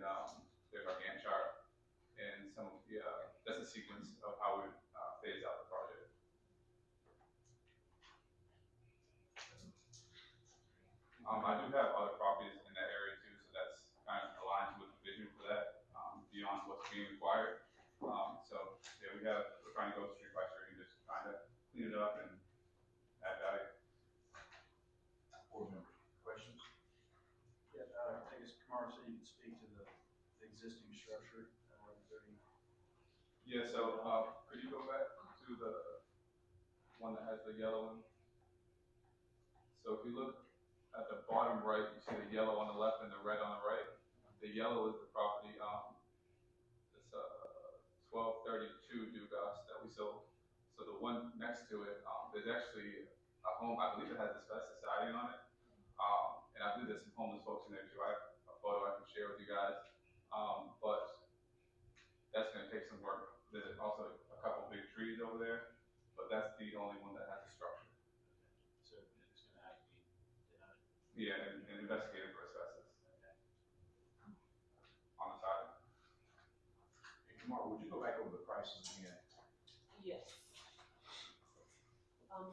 there's our Gantt chart and some of the, that's a sequence of how we phase out the project. I do have other properties in that area too, so that's kind of aligned with the vision for that, beyond what's being required. So yeah, we're trying to go street by street and just kind of clean it up and add value. Board members, questions? Yeah, I guess Kamara said you could speak to the existing structure, is there any? Yeah, so could you go back to the one that has the yellow one? So if you look at the bottom right, you see the yellow on the left and the red on the right. The yellow is the property, it's 1232 Dugas that we sold. So the one next to it, there's actually a home, I believe it has asbestos siding on it. And I believe there's some homeless folks in there too. I have a photo I can share with you guys. But that's gonna take some work. There's also a couple big trees over there, but that's the only one that has a structure. So it's gonna have to be done. Yeah, and investigated for asbestos. On the side. Hey, Kamara, would you go back over the prices again? Yes.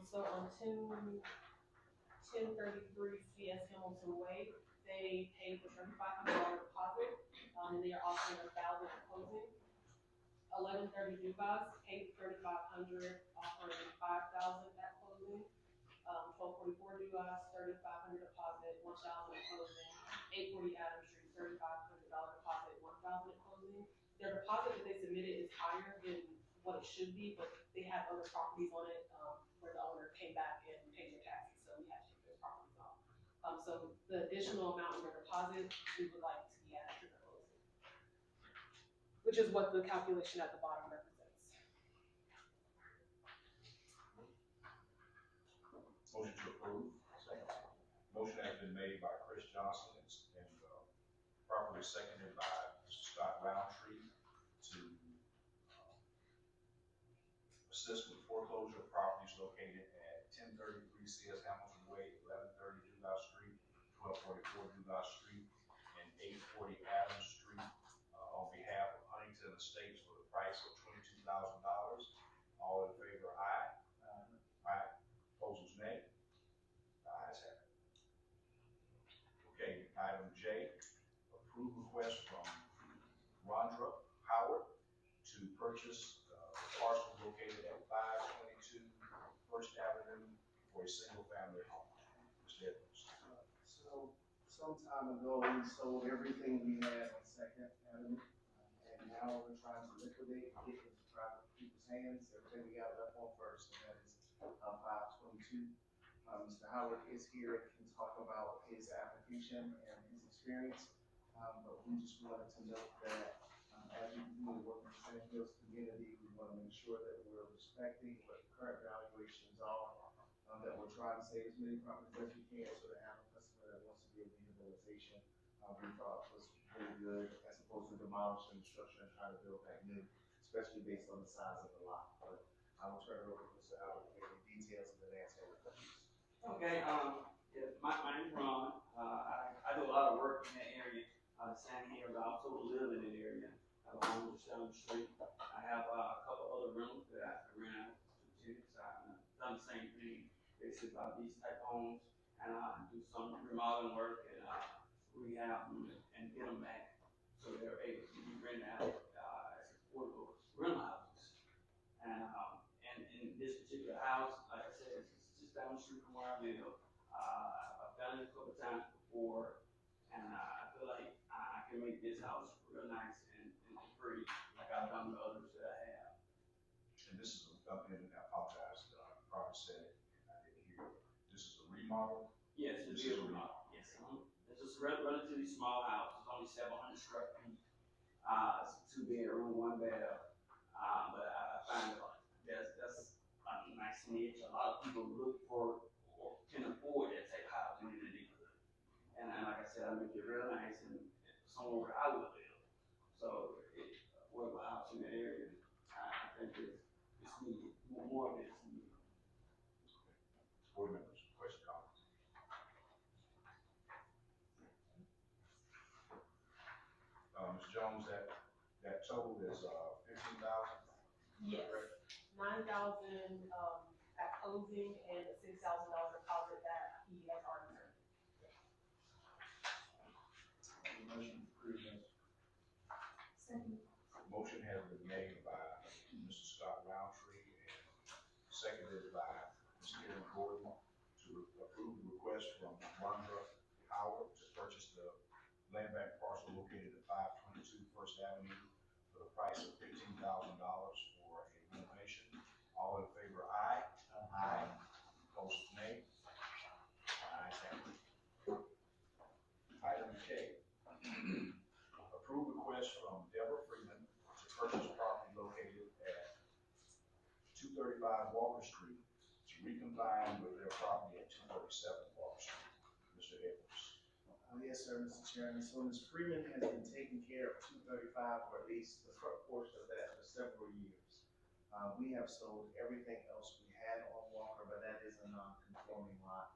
So on 1033 CS Hamilton Way, they paid the $3,500 deposit, and they are offering 1,000 at closing. 1130 Dugas paid $3,500, offering 5,000 at closing. 1244 Dugas, $3,500 deposit, 1,000 at closing. 840 Adams Street, $3,500 deposit, 1,000 at closing. their deposit that they submitted is higher than what it should be, but they have other properties on it, where the owner came back and paid their taxes, so we have to take those properties off. So the additional amount in their deposit, we would like to be added to the closing, which is what the calculation at the bottom represents. Motion to approve. Second. Motion has been made by Chris Johnson and properly seconded by Mr. Scott Roundtree to assist with foreclosure of properties located at 1033 C.S. Hamilton Way, 1130 Dugas Street, 1244 Dugas Street, and 840 Adams Street, on behalf of Huntington Estates for the price of $22,000. All in favor, aye. Aye. Opposers, nay. The ayes have it. Okay, item J, approve request from Rondra Howard to purchase the parcel located at 522 First Avenue for a single-family home. Mr. Edwards. So, some time ago, we sold everything we had on Second Avenue, and now we're trying to liquidate, get it into private people's hands. Everything we got left on first, and that is 522. Mr. Howard is here and can talk about his application and his experience, but we just wanted to note that as we continue to work with the San Hills community, we want to make sure that we're respecting what the current valuations are, that we're trying to save as many properties as we can, so to have a customer that wants to do a rehabilitation, we thought was really good, as opposed to demolishing the structure and trying to build back new, especially based on the size of the lot. But I will turn it over to Mr. Howard to give you details and then answer any questions. Okay, yeah, my name's Ron. I do a lot of work in that area, San Hills. I also live in that area. I have a home just down the street. I have a couple other rentals that I rent out to tenants. I've done the same thing, basically about these type homes, and do some remodeling work and rehab them and get them back so they're able to be rented out as affordable rental houses. And in this particular house, like I said, it's just down the street from where I live. I've done it a couple times before, and I feel like I can make this house real nice and pretty, like I've done the others that I have. And this is, and I apologize, you probably said it, and I didn't hear it. This is a remodel? Yes, it's a remodel. Yes, it's just a relatively small house. It's only 700 square feet. It's a 2-bedroom, 1-bath. But I find that's nice niche. A lot of people look for or can afford that type of housing in the neighborhood. And like I said, I make it real nice and somewhere where I would live. So whatever house in the area, I think it's needed. More of it is needed. Board members, question, comments? Ms. Jones, that total is $15,000? Yes. $9,000 at closing and a $6,000 deposit that he has already earned. Motion to approve. Second. Motion has been made by Mr. Scott Roundtree and seconded by Ms. Karen Gordon to approve the request from Rondra Howard to purchase the land bank parcel located at 522 First Avenue for the price of $15,000 for a renovation. All in favor, aye. Aye. Opposed, nay. Ayes have it. Item K. Approve request from Deborah Freeman to purchase property located at 235 Walker Street to recombine with their property at 237 Walker Street. Mr. Edwards. Yes, sir, Mr. Chairman. So Ms. Freeman has been taking care of 235, or at least the front portion of that, for several years. We have sold everything else we had on Walker, but that is a non-conforming lot.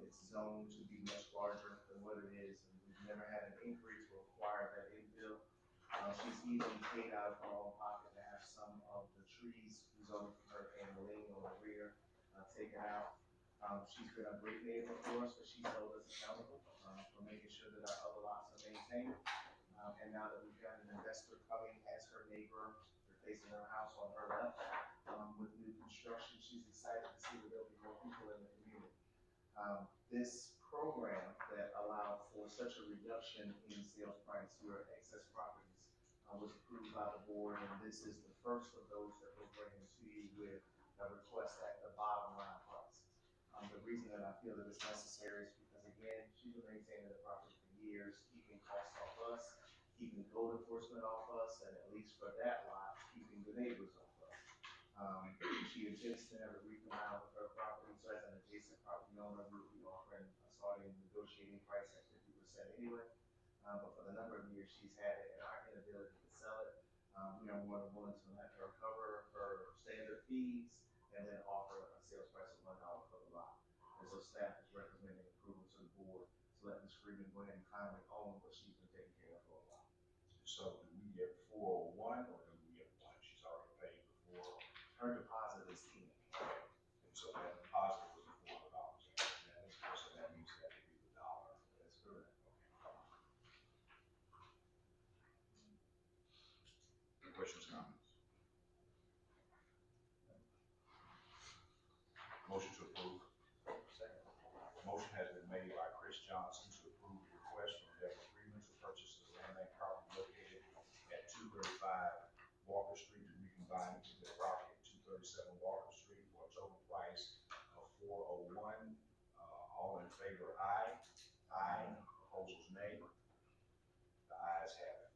It's zoned to be much larger than what it is, and we've never had an inquiry to acquire that infill. She's even paid out of her own pocket to have some of the trees zoned from Hurricane Helene on the rear taken out. She's been a great neighbor for us, but she's held us accountable for making sure that our other lots are maintained. And now that we've got an investor coming as her neighbor, replacing her house on her left with new construction, she's excited to see that there'll be more people in the community. This program that allowed for such a reduction in sales price where excess properties was approved by the board, and this is the first of those that we're bringing to you with a request at the bottom line price. The reason that I feel that it's necessary is because, again, she's been maintaining the property for years, keeping costs off us, keeping code enforcement off us, and at least for that lot, keeping the neighbors off us. She intends to have it recombined with her property, so as an adjacent property owner, we will be offering a starting negotiating price at 50% anyway. But for the number of years she's had it and our inability to sell it, we are more than willing to let her cover her standard fees and then offer a sales price of $1 for the lot. And so staff is recommending approval to the board to let Ms. Freeman go ahead and finally own what she's been taking care of for a while. So do we get 401 or do we get one? She's already paid before. Her deposit is 10. And so that deposit was $400. So that means that would be the dollar. That's correct. Any questions, comments? Motion to approve. Second. Motion has been made by Chris Johnson to approve the request from Deborah Freeman to purchase the land bank property located at 235 Walker Street to recombine with the property at 237 Walker Street for a total price of $401. All in favor, aye. Aye. Opposers, nay. The ayes have it.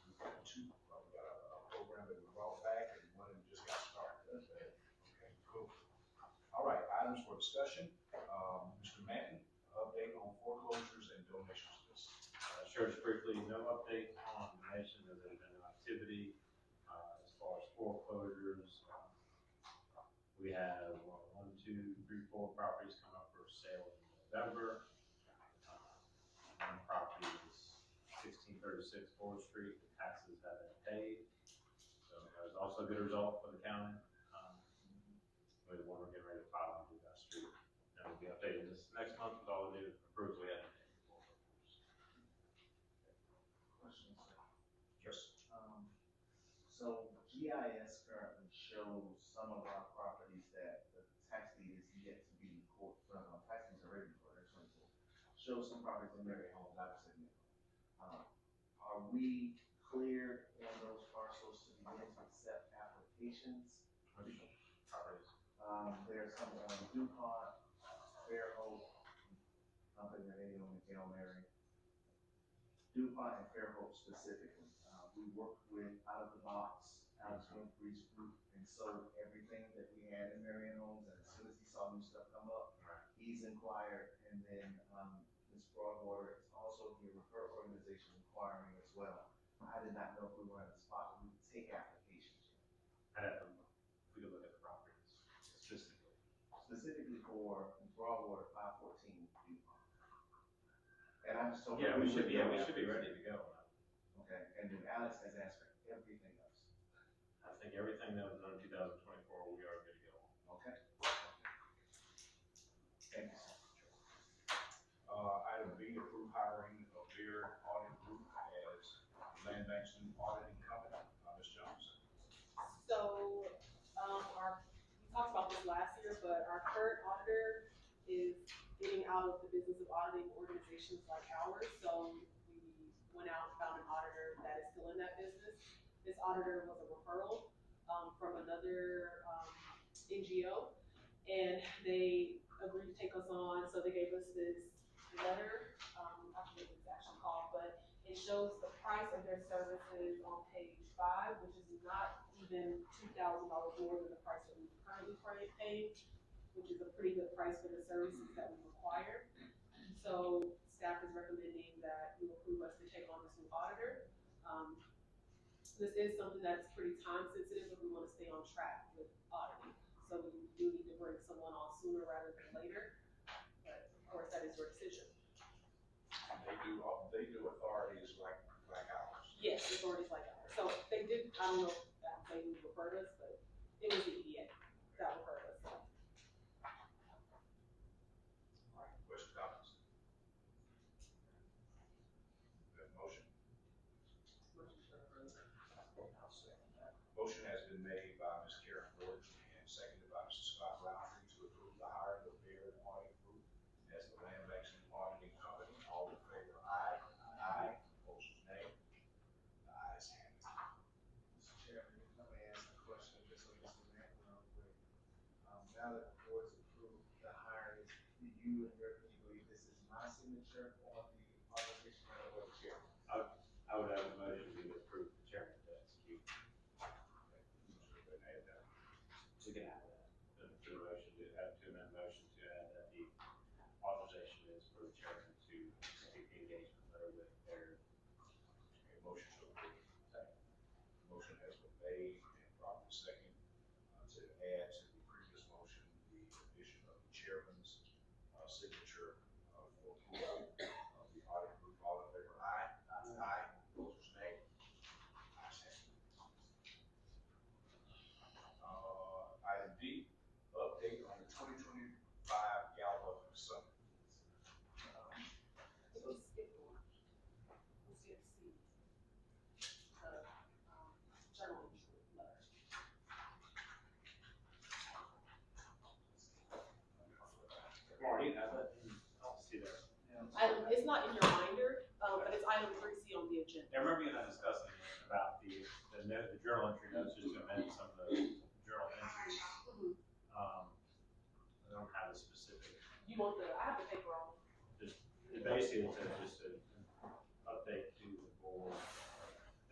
We've got we got a program that we brought back and one that just got started. Okay, cool. All right, items for discussion. Mr. Manton, update on foreclosures and donations list. Sure, just briefly, no update on donations, as there's been no activity. As far as foreclosures, we have 4 properties come up for sale in November. One property is 1636 4th Street, the taxes have been paid. So that was also a good result for the county. With the one we're getting ready to file on Augusta Street. And we'll be updating this next month with all the new approvals we had to make. Questions? Yes. So GIS currently shows some of our properties that the tax deed is yet to be recorded. Tax deeds are already recorded, 24. Shows some properties in Mary Homes, obviously. Are we cleared on those parcels to begin to accept applications? Properties. There's some on DuPont, Fairhope, I'm putting their name on the Hail Mary. DuPont and Fairhope specifically. We worked with Out of the Box, Alex Winfrey's group, and sold everything that we had in Marion Homes. And as soon as he saw new stuff come up, he's inquired. And then Ms. Broadwater is also here with her organization inquiring as well. I did not know if we were in a spot where we could take applications yet. I'd have to look. We could look at the properties specifically. Specifically for Broadwater 514 DuPont. And I'm just told. Yeah, we should be ready to go. Okay, and then Alex has asked for everything else. I think everything that was done in 2024, we are good to go. Okay. Thank you, sir. Item B, approve hiring of Beard Audit Group as land bank's new auditing company. Ms. Jones. So, we talked about this last year, but our current auditor is getting out of the business of auditing organizations like ours. So we went out and found an auditor that is still in that business. This auditor was a referral from another NGO, and they agreed to take us on. So they gave us this letter, I forget what it's actually called, but it shows the price of their services on page 5, which is not even $2,000 more than the price that we currently pay, which is a pretty good price for the services that we require. So staff is recommending that you approve us to take on this new auditor. This is something that's pretty time sensitive if we want to stay on track with auditing. So we do need to bring someone on sooner rather than later. But of course, that is your decision. They do authorities like ours. Yes, authorities like ours. So they did, I don't know if that they referred us, but it was the EDA that referred us. So. All right, questions, comments? We have a motion? Motion has been made by Ms. Karen Gordon and seconded by Mr. Scott Roundtree to approve the hiring of Beard Audit Group as the land bank's new auditing company. All in favor, aye. Aye. Opposers, nay. The now that the board's approved the hiring, do you and your committee believe this is my signature on the authorization letter or the chair? I would have a motion to approve the chairman to execute. We can add that. To the motion to add to amend motion to add that the authorization is for the chairman to execute the engagement letter with their. A motion to approve. Motion has been made and properly second, to add to the previous motion, the addition of the chairman's, signature, for approval of the audit group. All in favor, aye? Aye. Opposers, nay? Ayes have it. Item D, update on the 2025 Gallup Summit. We'll skip one. We'll skip C. The, journal entry letter. Marty, have it. I'll see that. It's not in your binder, but it's item 3C on the agenda. I remember you and I discussing about the journal entry notes, just to amend some of the journal entries. I don't have a specific, You want I have the paper on. basically it's just an update to the board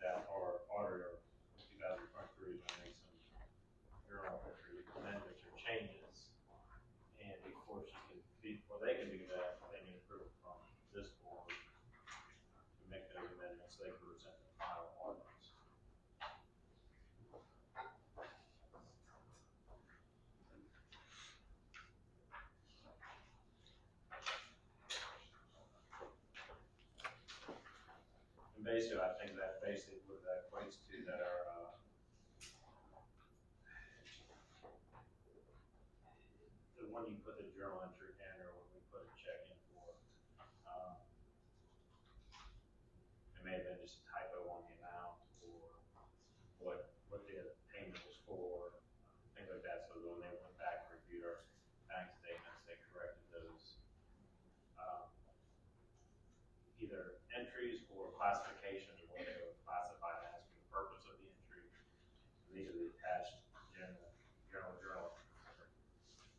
that our auditor in 2023 is going to make some journal entry amendments or changes. And before they can do that, they need approval from this board to make those amendments, so they can present the final ordinance. And basically, I think that what that equates to that are, the one you put the journal entry in or when we put a check in for, it may have been just a typo on the amount or what the payment was for, things like that. So when they went back and reviewed our bank statements, they corrected those, either entries or classifications of what they were classified as for the purpose of the entry. And these are the attached journal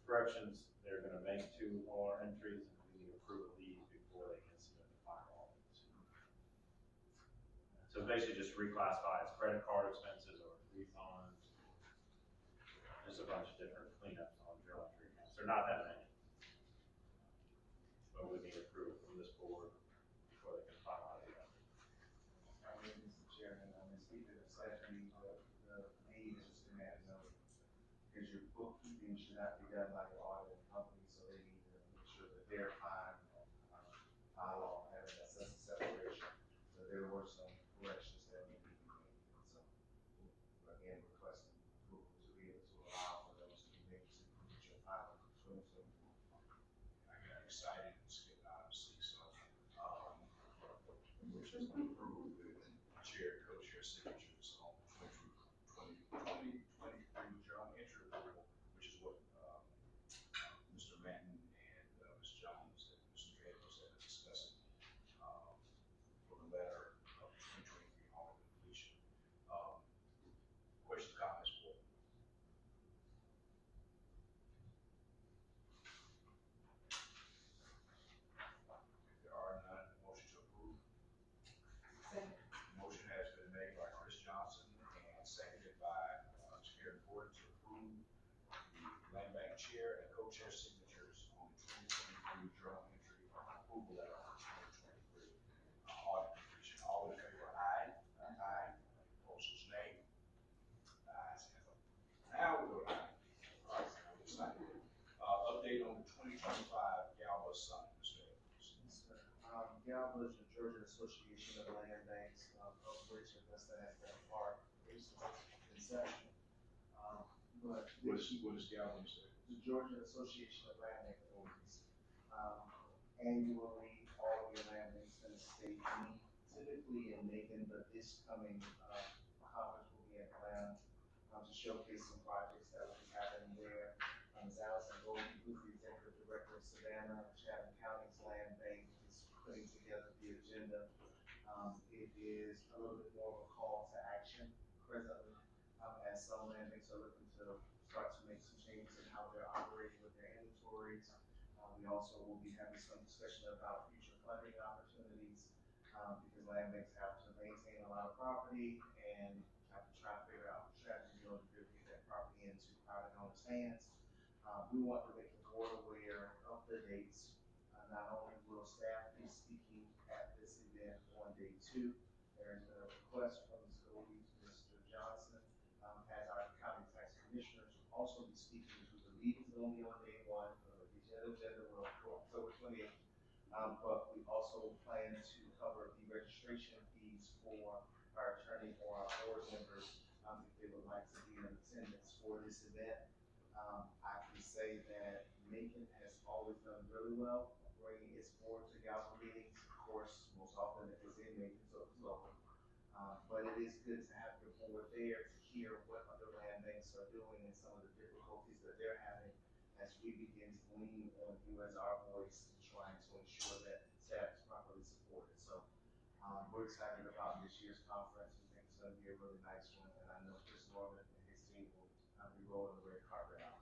corrections they're going to make to all our entries, and we need approval of these before they can submit the final audits. So basically just reclassify as credit card expenses or refunds, just a bunch of different cleanups on journal entry accounts. They're not that many, but we need approval from this board before they can finalize it. I mean, Mr. Chairman, speaking of setting, the need is just demand note. Because your bookkeeping should not be done by your auditing company, so they need to make sure that they're fine, bylaw having that sense of separation. So there were some corrections that need to be made. And so, again, requesting approval to be able to allow for those to be made to reach your final conclusion. I got excited and skipped out of C, so, which is approved with chair, co-chair signatures on 2023 journal entry approval, which is what, Mr. Manton and, Ms. Jones and Mr. Daniels have been discussing, for the letter of 2023 audit completion. Questions, comments, board? If there are none, motion to approve. Second. Motion has been made by Chris Johnson and seconded by, Mr. Karen Gordon to approve the land bank chair and co-chair signatures on the 2023 journal entry approval letter for 2023 audit completion. All in favor, aye? Aye. Opposers, nay? The ayes have it. Now we go to item B. All right, I'm excited. Update on the 2025 Gallup Summit, Mr. Edwards. Yes, sir. Galva is the Georgia Association of Land Banks, of which Augusta has been a part since inception. But What is Gallup, Mr. Edwards? the Georgia Association of Land Bank Authorities. Annually, all of your land banks in the state meet, typically in Macon, but this coming conference will be in Atlanta to showcase some projects that will be happening there. Ms. Allison Goldie, who's the executive director of Savannah, Chatham County's land bank, is putting together the agenda. It is a little bit more of a call to action presently, as some land banks are looking to start to make some changes in how they're operating inquiries. We also will be having some discussion about future funding opportunities, because land banks have to maintain a lot of property and have to try to figure out strategies in order to get that property into private owners' hands. We want to make the board aware of the dates. Not only will staff be speaking at this event on day 2, there is a request from Ms. Goldie to Mr. Johnson, as our county tax commissioners will also be speaking to the meetings only on day 1, the agenda will for October 20th. But we also plan to cover the registration fees for our attorney or our board members, if they would like to be in attendance for this event. I can say that Macon has always done really well bringing its board to Galvin meetings. Of course, most often it is in Macon, so it's local. But it is good to have your board there to hear what other land banks are doing and some of the difficulties that they're having as we begin to lean on you as our voice in trying to ensure that staff is properly supported. So we're excited about this year's conference. We think it's going to be a really nice one, and I know Chris Norman and his team will be rolling the red carpet out.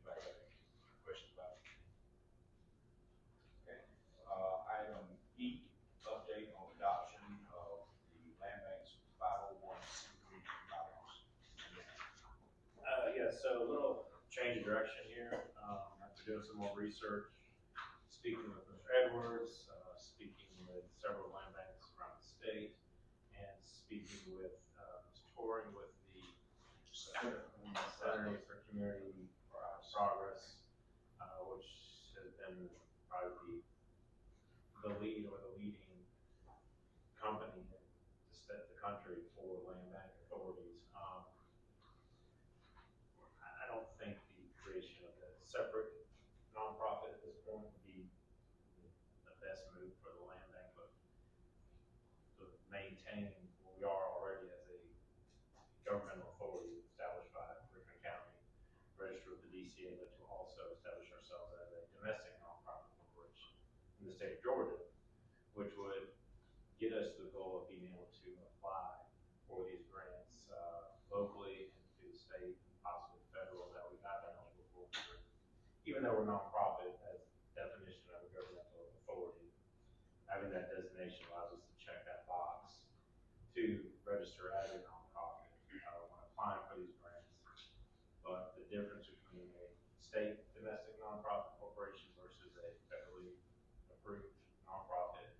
Anybody have any questions about it? Okay. Item E, update on adoption of the land bank's 501c3 bylaws. Yeah, so a little change of direction here, after doing some more research, speaking with Mr. Edwards, speaking with several land banks around the state, and speaking with, touring with the Center for Community Progress, which has been probably the lead or the leading company in the country for land bank authorities. I don't think the creation of a separate nonprofit at this point would be the best move for the land bank, but to maintain what we are already as a governmental authority established by Richmond County, registered with the DCA, but to also establish ourselves as a domestic nonprofit corporation in the state of Georgia, which would get us to the goal of being able to apply for these grants locally and through the state and possibly federal that we have been eligible for. Even though we're nonprofit, as definition of a governmental authority, having that designation allows us to check that box to register as a nonprofit when applying for these grants. But the difference between a state domestic nonprofit corporation versus a federally approved nonprofit,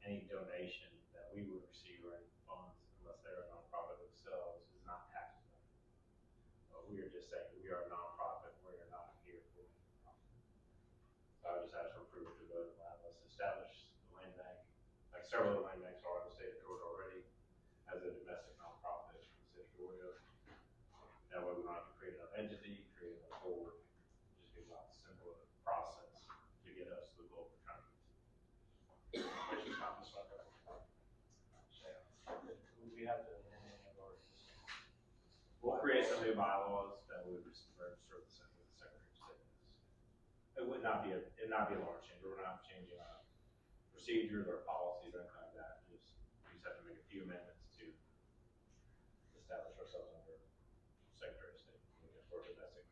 any donation that we would receive or any funds, unless they're a nonprofit themselves, is not tax deductible. We are just saying that we are a nonprofit, we are not here for a profit. So I would just ask for approval to vote and allow us to establish the land bank, like several of the land banks are in the state of Georgia already, as a domestic nonprofit in the state of Georgia. That way we don't have to create another entity, create another board. It just be a lot simpler process to get us to the goal we're trying to get to. Questions, comments about that? We have to amend any of our We'll create some new bylaws that would register with the Secretary of State. It would not be it'd not be a large change. We're not changing our procedures or policies or anything like that. We just have to make a few amendments to establish ourselves under Secretary of State for domestic.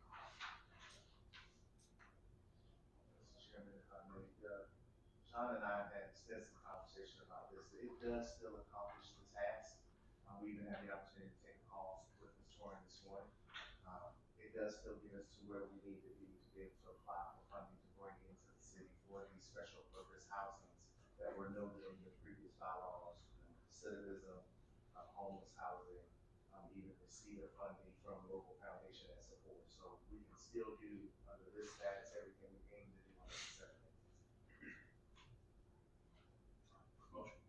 Mr. Chairman, if I may, John and I have had extensive conversation about this. It does still accomplish the task. We even had the opportunity to take a call with Ms. Torrin this morning. It does still get us to where we need to be able to apply for funding to bring into the city for these special purpose housings that were noted in the previous bylaws, recidivism, homeless housing, even receive funding from local foundation and support. So we can still do under this status everything we aim to do under the seven. Motion.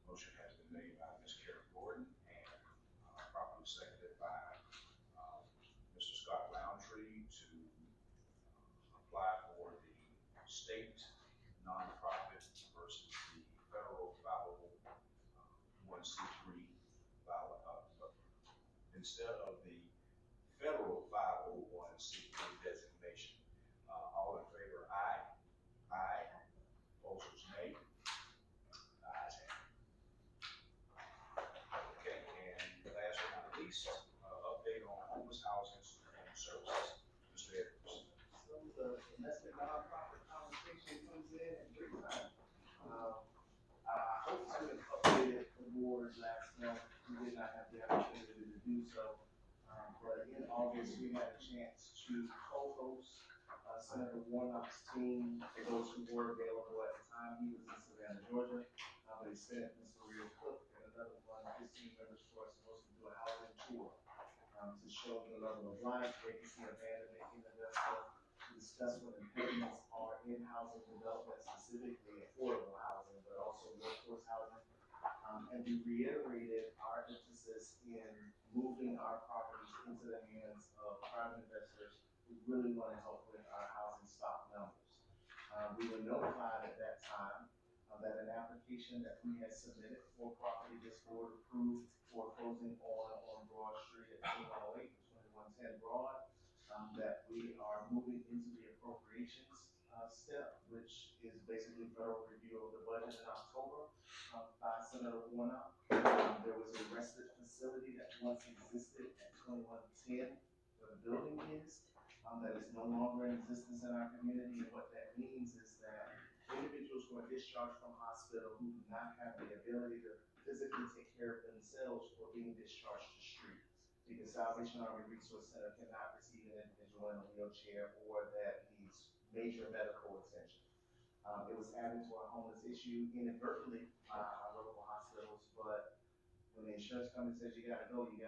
Motion has been made by Ms. Carrie Gordon and properly seconded by Mr. Scott Roundtree to apply for the state nonprofit versus the federal 501c3 instead of the federal 501c3 designation. All in favor, aye. Aye. Opposers, nay. The ayes have it. we did not have the opportunity to do so. But in August, we had a chance to co-host Senator Warnock's team. For those who were available at the time, he was in Savannah, Georgia. But he sent Mr. Real Cook and another one of his team members for us to host and do a housing tour to show the level of life, vacancy abandonment in Augusta, to discuss what impediments are in housing development, specifically affordable housing, but also workforce housing. And we reiterated our emphasis in moving our properties into the hands of private investors who really want to help with our housing stock numbers. We were notified at that time that an application that we had submitted for property this board approved for closing on Broad Street at 2108 and 2110 Broad, that we are moving into the appropriations step, which is basically federal review of the budget in October by Senator Warnock. There was a respite facility that once existed at 2110, where the building is, that is no longer in existence in our community. And what that means is that individuals who are discharged from hospital who do not have the ability to physically take care of themselves are being discharged to street. Because Salvation Army Resource Center cannot receive an individual in a wheelchair or that needs major medical attention. It was added to our homeless issue inadvertently by our local hospitals, but when the insurance company says you gotta go, and we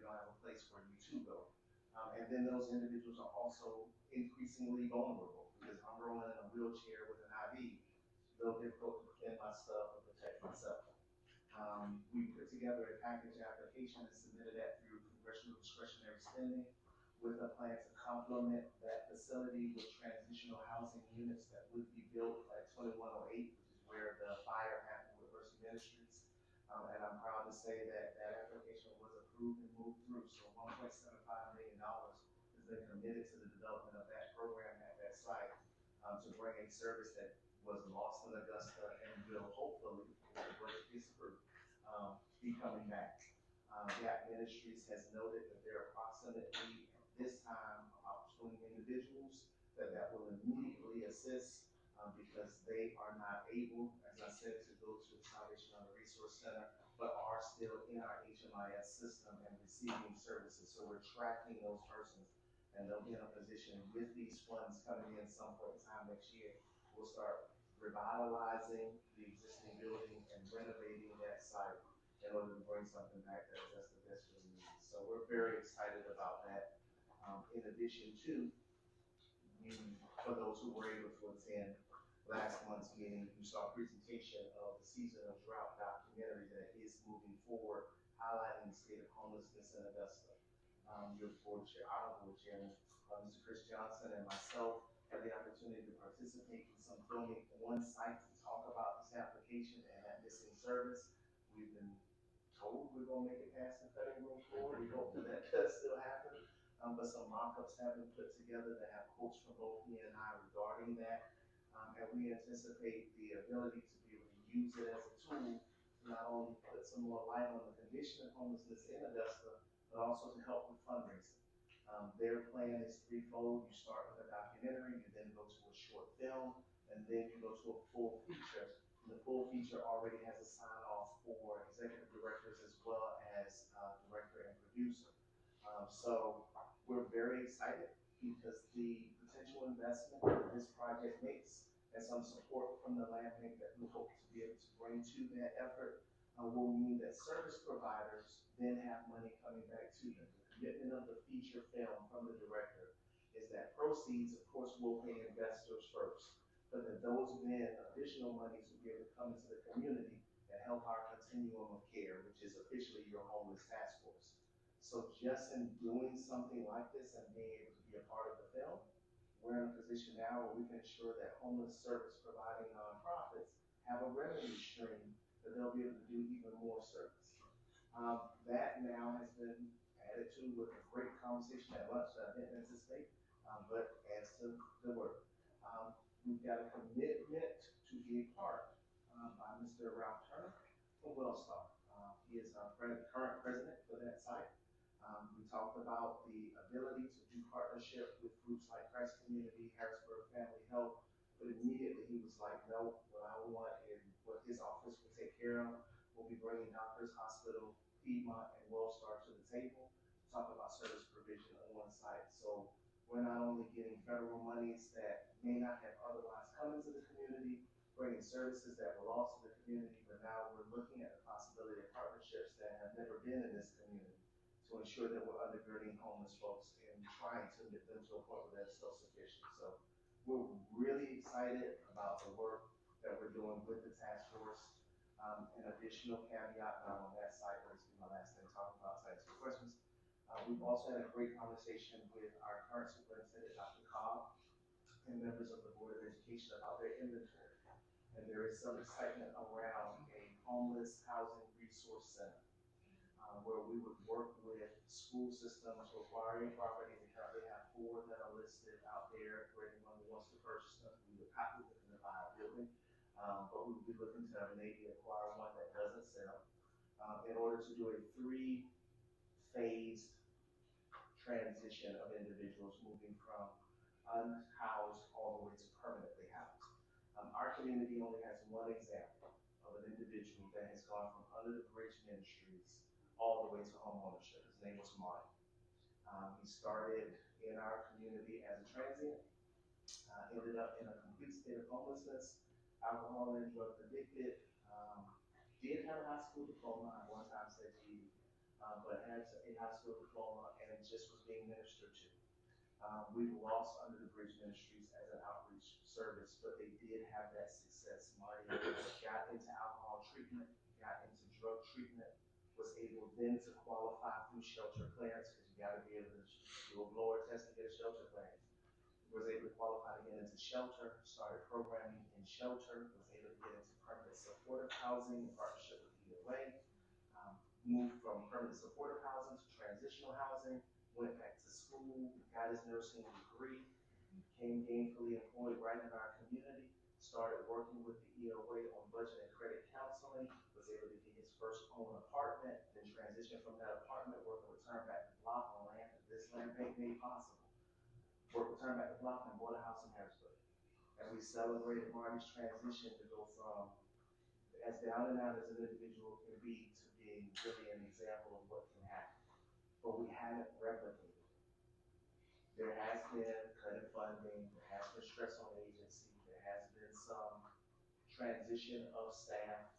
don't have a place for you to go. And then those individuals are also increasingly vulnerable, because I'm rolling in a wheelchair with an IV, it's real difficult to defend myself and protect myself. We put together a package application and submitted that through congressional discretionary spending with a plan to complement that facility with transitional housing units that would be built at 2108, which is where the fire happened with Mercy Ministries. And I'm proud to say that that application was approved and moved through. So $1.75 million has been committed to the development of that program at that site to bring a service that was lost in Augusta and will hopefully, if the budget is approved, be coming back. Gap Ministries has noted that there are approximately at this time about 20 individuals that will immediately assist because they are not able, as I said, to go to the Salvation Army Resource Center, but are still in our HMIS system and receiving services. So we're tracking those persons, and they'll be in a position with these funds coming in some point in time next year. We'll start revitalizing the existing building and renovating that site in order to bring something back that Augusta desperately needs. So we're very excited about that. In addition to, for those who were able to attend last month's meeting, you saw a presentation of the Season of Drought documentary that is moving forward, highlighting the state of homelessness in Augusta. Your board chair, our board chairman, Mr. Chris Johnson, and myself had the opportunity to participate in some filming on site to talk about this application and that missing service. We've been told we're gonna make it past the cutting room floor. We hope that does still happen. But some mock-ups have been put together that have quotes from both me and I regarding that. And we anticipate the ability to be able to use it as a tool to not only put some more light on the condition of homelessness in Augusta, but also to help with fundraising. Their plan is threefold. You start with a documentary, you then go to a short film, and then you go to a full feature. And the full feature already has a sign-off for executive directors as well as director and producer. So we're very excited because the potential investment that this project makes and some support from the land bank that we hope to be able to bring to that effort will mean that service providers then have money coming back to them. The commitment of the feature film from the director is that proceeds, of course, will pay investors first, but that those then additional monies will be able to come into the community and help our continuum of care, which is officially your homeless task force. So just in doing something like this and being able to be a part of the film, we're in a position now where we can ensure that homeless service providing nonprofits have a revenue stream that they'll be able to do even more service. That now has been added to with a great conversation at lunch that I didn't anticipate, but adds to the work. We've got a commitment to be a part by Mr. Ralph Turner from Wellstar. He is our current president for that site. We talked about the ability to do partnership with groups like Christ Community, Harrisburg Family Health, but immediately he was like, no, what I want and what his office will take care of, we'll be bringing Doctors Hospital, Piedmont and Wellstar to the table, talk about service provision on one site. So we're not only getting federal monies that may not have otherwise come into the community, bringing services that were lost to the community, but now we're looking at the possibility of partnerships that have never been in this community to ensure that we're undergirding homeless folks and trying to get them to a point where they're self-sufficient. So we're really excited about the work that we're doing with the task force. An additional caveat, not on that site, but it's been my last thing talking about sites for Christmas. We've also had a great conversation with our current superintendent, Dr. Cobb, and members of the Board of Education about their inventory. And there is some excitement around a homeless housing resource center, where we would work with school systems to acquire any property. We currently have 4 that are listed out there for anyone who wants to purchase them. We would happily looking to buy a building, but we would be looking to maybe acquire one that doesn't sell, in order to do a 3-phased transition of individuals moving from unhoused all the way to permanently housed. Our community only has one example of an individual that has gone from under the bridge ministries all the way to home ownership. His name was Marty. He started in our community as a transient, ended up in a complete state of homelessness, alcohol and drug addicted, did have a high school diploma, I one time said GED, but had a high school diploma and just was being ministered to. We've lost Under the Bridge Ministries as an outreach service, but they did have that success. Marty got into alcohol treatment, got into drug treatment, was able then to qualify through shelter clearance, because you gotta be able to do a blower test to get a shelter clearance. Was able to qualify to get into shelter, started programming in shelter, was able to get into permanent supportive housing in partnership with EOA, moved from permanent supportive housing to transitional housing, went back to school, got his nursing degree, became gainfully employed right in our community, started working with the EOA on budget and credit counseling, was able to get his first own apartment, then transitioned from that apartment, work and return back to block on land that this land bank made possible. Work return back to block and bought a house in Harrisburg. And we celebrated Marty's transition to go from as down and out as an individual can be to being really an example of what can happen. But we haven't replicated. There has been cutting funding, there has been stress on the agency, there has been some transition of staff,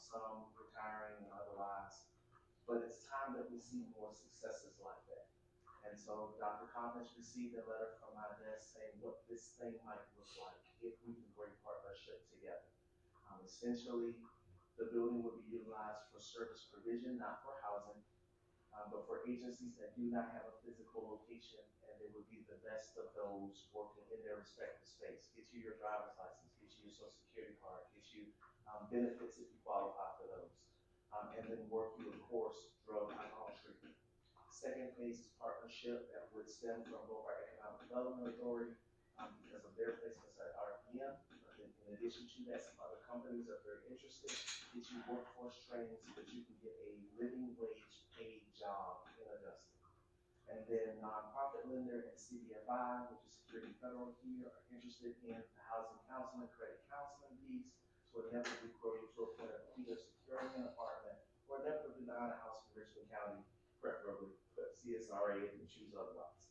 some retiring and otherwise. But it's time that we see more successes like that. And so Dr. Collins received a letter from my desk saying what this thing might look like if we can bring partnership together. Essentially, the building would be utilized for service provision, not for housing, but for agencies that do not have a physical location, and they would be the best of those working in their respective space. Get you your driver's license, get you your social security card, get you benefits if you qualify for those, and then work you, of course, drug and alcohol treatment. Second phase is partnership that would stem from both our Economic Development Authority, because of their placements at RPM. In addition to that, some other companies are very interested to get you workforce training so that you can get a living wage paid job in Augusta. And then nonprofit lender and CDFI, which is Security Federal here, are interested in the housing counseling, credit counseling piece, so inevitably grow you to a point of either securing an apartment or inevitably buying a house in Richmond County, preferably, but CSRA if you choose otherwise.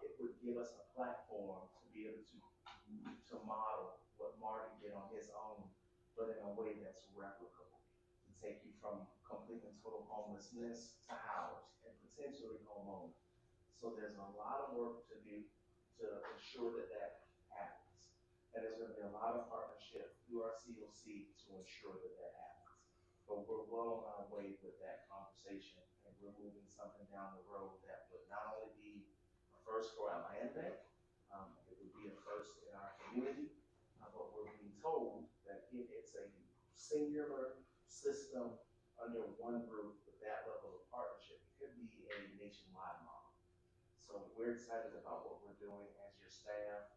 It would give us a platform to be able to model what Marty did on his own, but in a way that's replicable, to take you from complete and total homelessness to housed and potentially homeowner. So there's a lot of work to do to ensure that that happens. And there's going to be a lot of partnership through our COC to ensure that that happens. But we're well on our way with that conversation, and we're moving something down the road that would not only be a first for our land bank, it would be a first in our community, but we're being told that if it's a singular system under one roof with that level of partnership, it could be a nationwide model. So we're excited about what we're doing as your staff,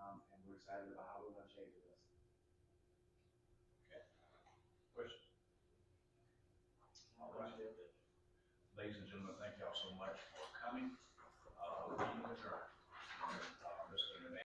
and we're excited about how we're going to change this. Okay. Question? All right. Ladies and gentlemen, thank y'all so much for coming.